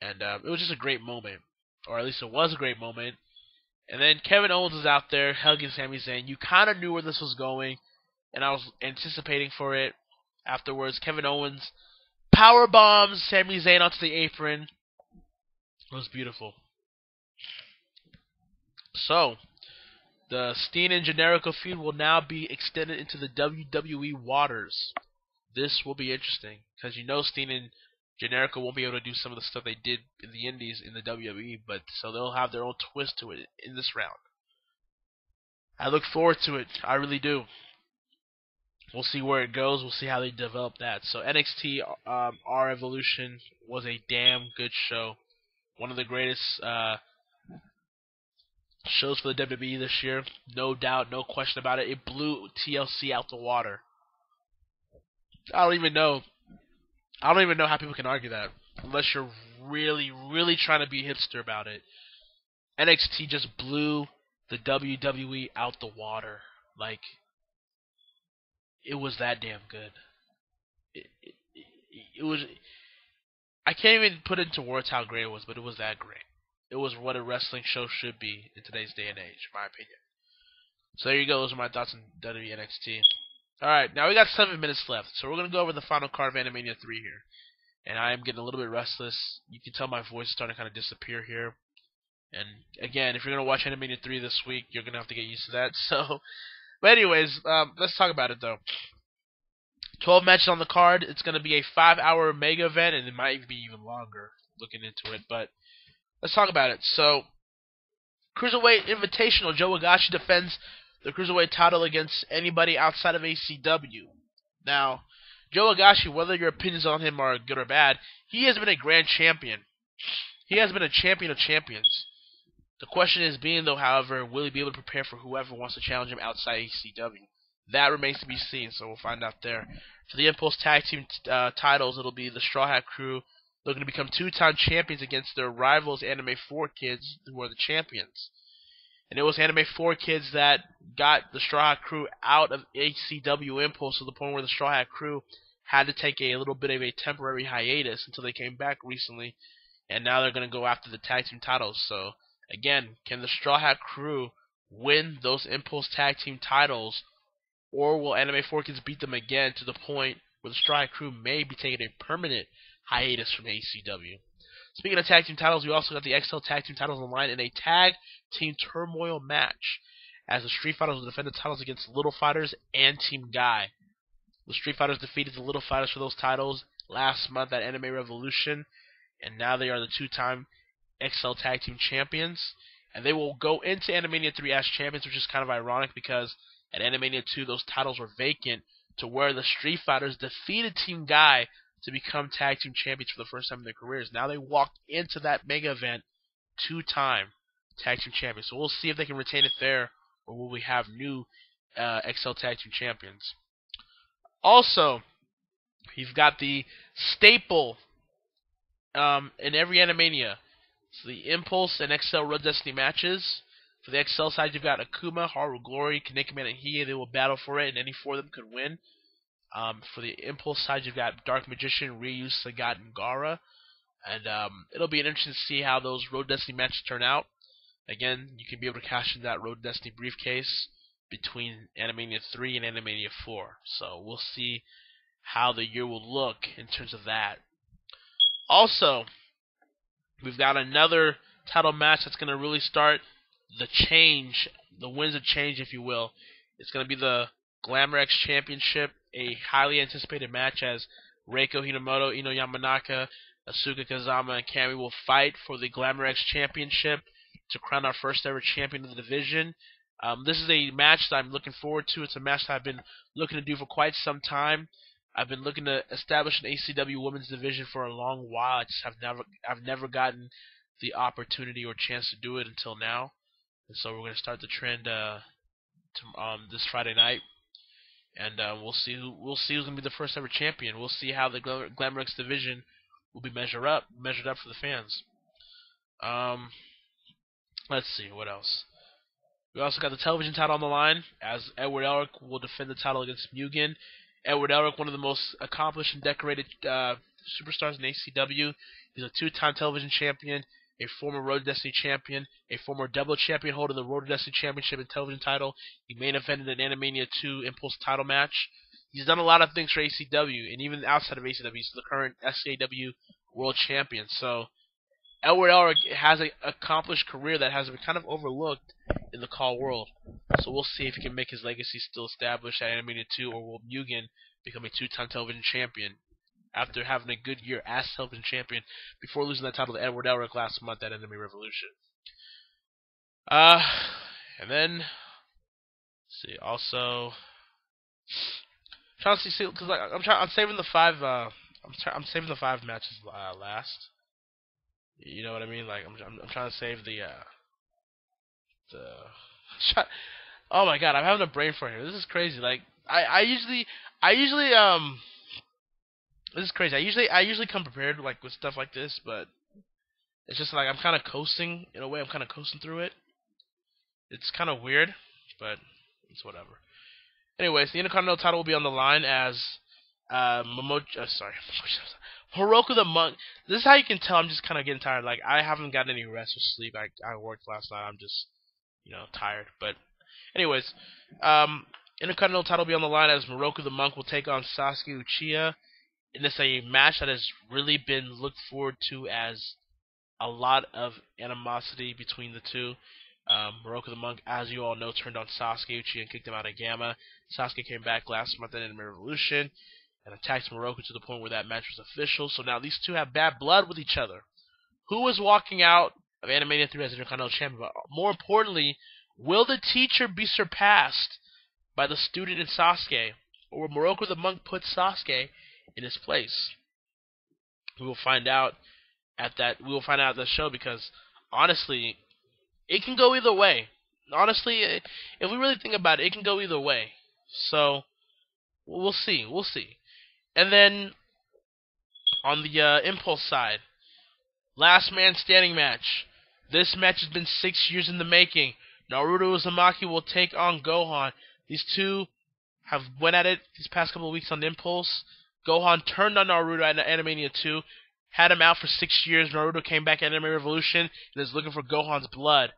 And it was just a great moment, or at least it was a great moment. And then Kevin Owens was out there hugging Sami Zayn. You kind of knew where this was going, and I was anticipating for it. Afterwards, Kevin Owens power bombs Sami Zayn onto the apron. It was beautiful. So, the Steen and Generico feud will now be extended into the WWE waters. This will be interesting, because Steen and Generico won't be able to do some of the stuff they did in the Indies in the WWE, but so they'll have their own twist to it in this round. I look forward to it. I really do. We'll see where it goes. We'll see how they develop that. So NXT R Evolution was a damn good show. One of the greatest shows for the WWE this year. No doubt, no question about it. It blew TLC out the water. I don't even know how people can argue that, unless you're really, really trying to be hipster about it. NXT just blew the WWE out the water. Like, it was that damn good. It was. I can't even put into words how great it was, but it was that great. It was what a wrestling show should be in today's day and age, in my opinion. So there you go. Those are my thoughts on WWE NXT. Alright, now we got 7 minutes left, so we're going to go over the final card of Animania 3 here. And I am getting a little bit restless. You can tell my voice is starting to kind of disappear here. And again, if you're going to watch Animania 3 this week, you're going to have to get used to that. So, but anyways, let's talk about it though. 12 matches on the card. It's going to be a 5-hour mega event, and it might be even longer looking into it. But let's talk about it. So, Cruiserweight Invitational, Joe Higashi defends the Cruiserweight title against anybody outside of ACW. Now, Joe Higashi, whether your opinions on him are good or bad, he has been a grand champion. He has been a champion of champions. The question is however, will he be able to prepare for whoever wants to challenge him outside ACW? That remains to be seen, so we'll find out there. For the Impulse Tag Team titles, it'll be the Straw Hat Crew, looking to become two-time champions against their rivals Anime 4 Kids, who are the champions. And it was Anime 4 Kids that got the Straw Hat Crew out of ACW Impulse to the point where the Straw Hat Crew had to take a little bit of a temporary hiatus until they came back recently, and now they're going to go after the tag team titles. So, again, can the Straw Hat Crew win those Impulse tag team titles, or will Anime 4 Kids beat them again to the point where the Straw Hat Crew may be taking a permanent hiatus from ACW? Speaking of tag team titles, we also got the XL tag team titles on the line in a tag team turmoil match, as the Street Fighters will defend the titles against Little Fighters and Team Guy. The Street Fighters defeated the Little Fighters for those titles last month at Anime Revolution, and now they are the two-time XL tag team champions. And they will go into Animania 3 as champions, which is kind of ironic because at Animania 2 those titles were vacant, to where the Street Fighters defeated Team Guy to become tag team champions for the first time in their careers. Now they walked into that mega event two-time tag team champions. So we'll see if they can retain it there, or will we have new XL tag team champions. Also, you've got the staple in every Animania. So the Impulse and XL Road Destiny matches. For the XL side, you've got Akuma, Haru Glory, Kanekaman, and Hiei. They will battle for it, and any four of them could win. For the Impulse side, you've got Dark Magician, Ryu, Sagat, and Gara. And it'll be interesting to see how those Road Destiny matches turn out. Again, you can be able to cash in that Road Destiny briefcase between Animania 3 and Animania 4. So we'll see how the year will look in terms of that. Also, we've got another title match that's going to really start the change, the winds of change, if you will. It's going to be the Glamour X Championship, a highly anticipated match as Reiko Hinamoto, Ino Yamanaka, Asuka Kazama, and Kami will fight for the Glamour X Championship to crown our first ever champion of the division. This is a match that I'm looking forward to. It's a match that I've been looking to do for quite some time. I've been looking to establish an ACW women's division for a long while. I've never gotten the opportunity or chance to do it until now. And so we're going to start the trend this Friday night, and we'll see who's going to be the first ever champion. We'll see how the Glamour X division will be measured up for the fans. Let's see what else. We also got the television title on the line, as Edward Elric will defend the title against Mugen. Edward Elric, one of the most accomplished and decorated superstars in ACW. He's a two-time television champion, a former Road Destiny champion, a former double champion holding the Road Destiny Championship and television title. He main evented an Animania 2 Impulse title match. He's done a lot of things for ACW, and even outside of ACW, he's the current SAW World Champion. So Edward Elric has an accomplished career that has been kind of overlooked in the call world. So we'll see if he can make his legacy still established at Animania 2, or will Mugen become a two-time television champion after having a good year as television champion before losing that title to Edward Elric last month at Enemy Revolution. And then, let's see, also, I'm trying to see, because I'm saving the five, I'm saving the five matches last. You know what I mean? Like I'm trying to save the oh my god, I'm having a brain fart here. This is crazy. Like I usually this is crazy. I usually come prepared like with stuff like this, but it's just like I'm kind of coasting in a way. I'm kind of coasting through it. It's kind of weird, but it's whatever. Anyways, the Intercontinental title will be on the line as Hiroko the Monk. This is how you can tell I'm just kind of getting tired. Like, I haven't gotten any rest or sleep. I worked last night. I'm just, tired. But, anyways, Intercontinental title will be on the line as Hiroko the Monk will take on Sasuke Uchiha. And it's a match that has really been looked forward to, as a lot of animosity between the two. Hiroko the Monk, as you all know, turned on Sasuke Uchiha and kicked him out of Gamma. Sasuke came back last month at Enemy Revolution and attacked Hiroko to the point where that match was official. So now these two have bad blood with each other. Who is walking out of Animania 3 as Intercontinental Champion? But more importantly, will the teacher be surpassed by the student in Sasuke? Or will Hiroko the Monk put Sasuke in his place? We will find out at the show, because honestly, it can go either way. Honestly, if we really think about it, it can go either way. So we'll see. And then On the Impulse side, last man standing match. This match has been 6 years in the making. Naruto Uzumaki will take on Gohan. These two have went at it these past couple of weeks on Impulse. Gohan turned on Naruto at Animania 2, had him out for 6 years. Naruto came back at Anime Revolution and is looking for Gohan's blood.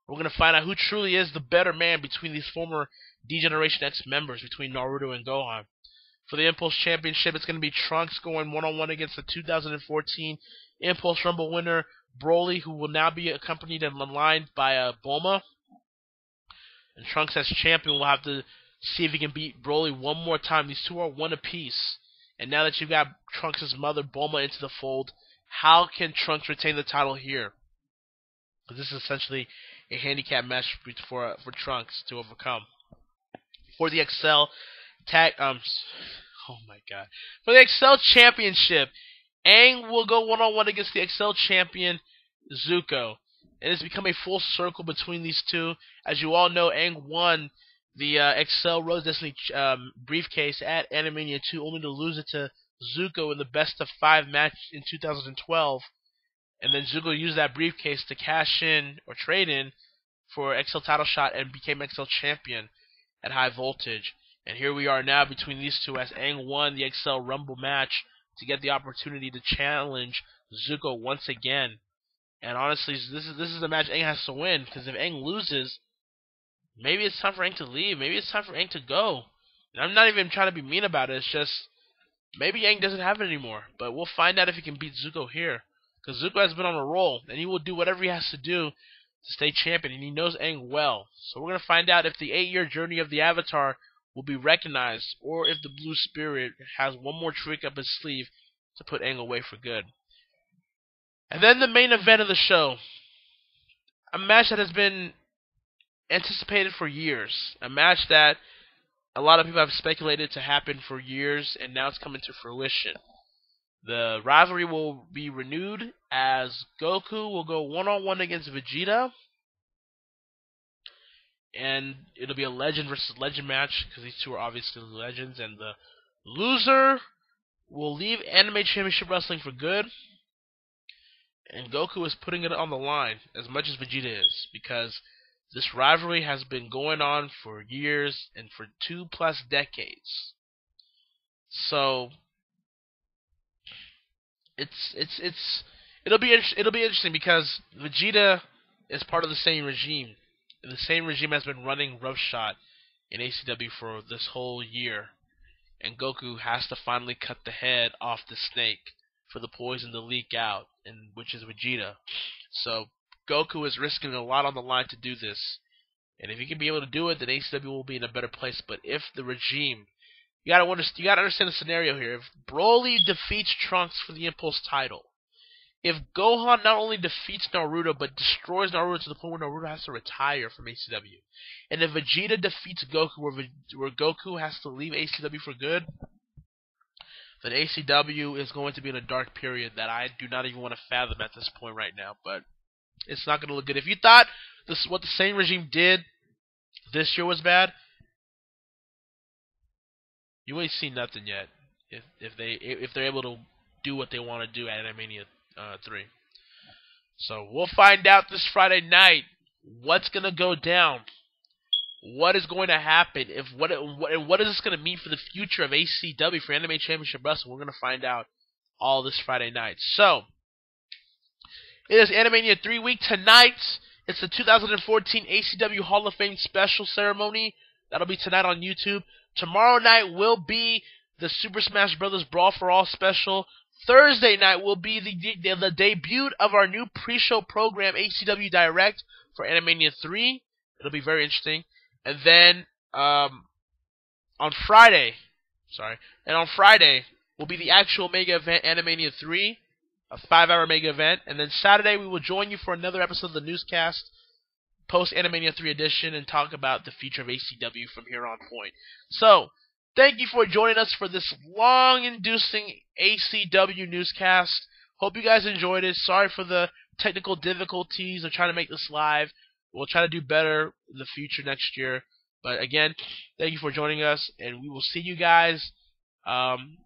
We're going to find out who truly is the better man between these former D-Generation X members, between Naruto and Gohan. For the Impulse Championship, it's going to be Trunks going one-on-one against the 2014 Impulse Rumble winner, Broly, who will now be accompanied and aligned by Bulma. And Trunks as champion will have to see if he can beat Broly one more time. These two are one apiece. And now that you've got Trunks' mother, Bulma, into the fold, how can Trunks retain the title here? Because this is essentially a handicap match for Trunks to overcome. For the XL tag, oh my god. For the XL Championship, Aang will go one-on-one against the XL champion, Zuko. It has become a full circle between these two. As you all know, Aang won the XL Rose Destiny briefcase at Animania 2, only to lose it to Zuko in the best of 5 match in 2012. And then Zuko used that briefcase to cash in, or trade in, for XL title shot and became XL champion at High Voltage. And here we are now between these two, as Aang won the XL Rumble match to get the opportunity to challenge Zuko once again. And honestly, this is a match Aang has to win, because if Aang loses, maybe it's time for Aang to leave. Maybe it's time for Aang to go. And I'm not even trying to be mean about it. It's just, maybe Aang doesn't have it anymore. But we'll find out if he can beat Zuko here. Because Zuko has been on a roll, and he will do whatever he has to do to stay champion, and he knows Aang well. So we're going to find out if the 8-year journey of the Avatar will be recognized, or if the Blue Spirit has one more trick up his sleeve to put Aang away for good. And then the main event of the show. A match that has been anticipated for years. A match that a lot of people have speculated to happen for years, and now it's coming to fruition. The rivalry will be renewed as Goku will go one-on-one against Vegeta. And it'll be a legend versus legend match, because these two are obviously legends. And the loser will leave Anime Championship Wrestling for good. And Goku is putting it on the line as much as Vegeta is, because this rivalry has been going on for years and for 2+ decades. So it'll be interesting, because Vegeta is part of the same regime, and the same regime has been running roughshod in ACW for this whole year, and Goku has to finally cut the head off the snake for the poison to leak out, and which is Vegeta. So Goku is risking a lot on the line to do this, and if he can be able to do it, then ACW will be in a better place. But if the regime, you gotta understand the scenario here. If Broly defeats Trunks for the Impulse title, if Gohan not only defeats Naruto, but destroys Naruto to the point where Naruto has to retire from ACW, and if Vegeta defeats Goku, where Goku has to leave ACW for good, then ACW is going to be in a dark period that I do not even want to fathom at this point right now. But it's not going to look good. If you thought what the same regime did this year was bad, you ain't seen nothing yet. If they're able to do what they want to do at Animania 3. So we'll find out this Friday night what's going to go down. What is going to happen? What is this going to mean for the future of ACW, for Anime Championship Wrestling? We're going to find out all this Friday night. So it is Animania 3 week tonight. It's the 2014 ACW Hall of Fame special ceremony. That'll be tonight on YouTube. Tomorrow night will be the Super Smash Bros. Brawl for All special. Thursday night will be the debut of our new pre-show program, ACW Direct, for Animania 3. It'll be very interesting. And then on Friday will be the actual mega event, Animania 3, a 5-hour mega event. And then Saturday we will join you for another episode of the newscast, post Animania 3 edition, and talk about the future of ACW from here on point. So thank you for joining us for this long-inducing ACW newscast. Hope you guys enjoyed it. Sorry for the technical difficulties of trying to make this live. We'll try to do better in the future next year. But again, thank you for joining us, and we will see you guys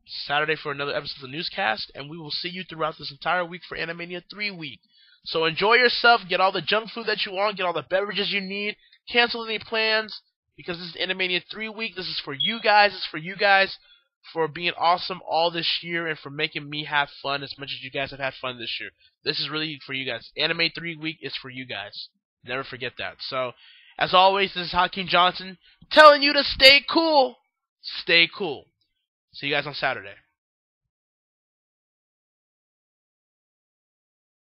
Saturday for another episode of the Newscast, and we will see you throughout this entire week for Animania 3 week. So enjoy yourself, get all the junk food that you want, get all the beverages you need, cancel any plans, because this is Animania 3 week. This is for you guys. This is for you guys for being awesome all this year and for making me have fun as much as you guys have had fun this year. This is really for you guys. Anime 3 week is for you guys. Never forget that. So, as always, this is Hakeem Johnson telling you to stay cool. Stay cool. See you guys on Saturday.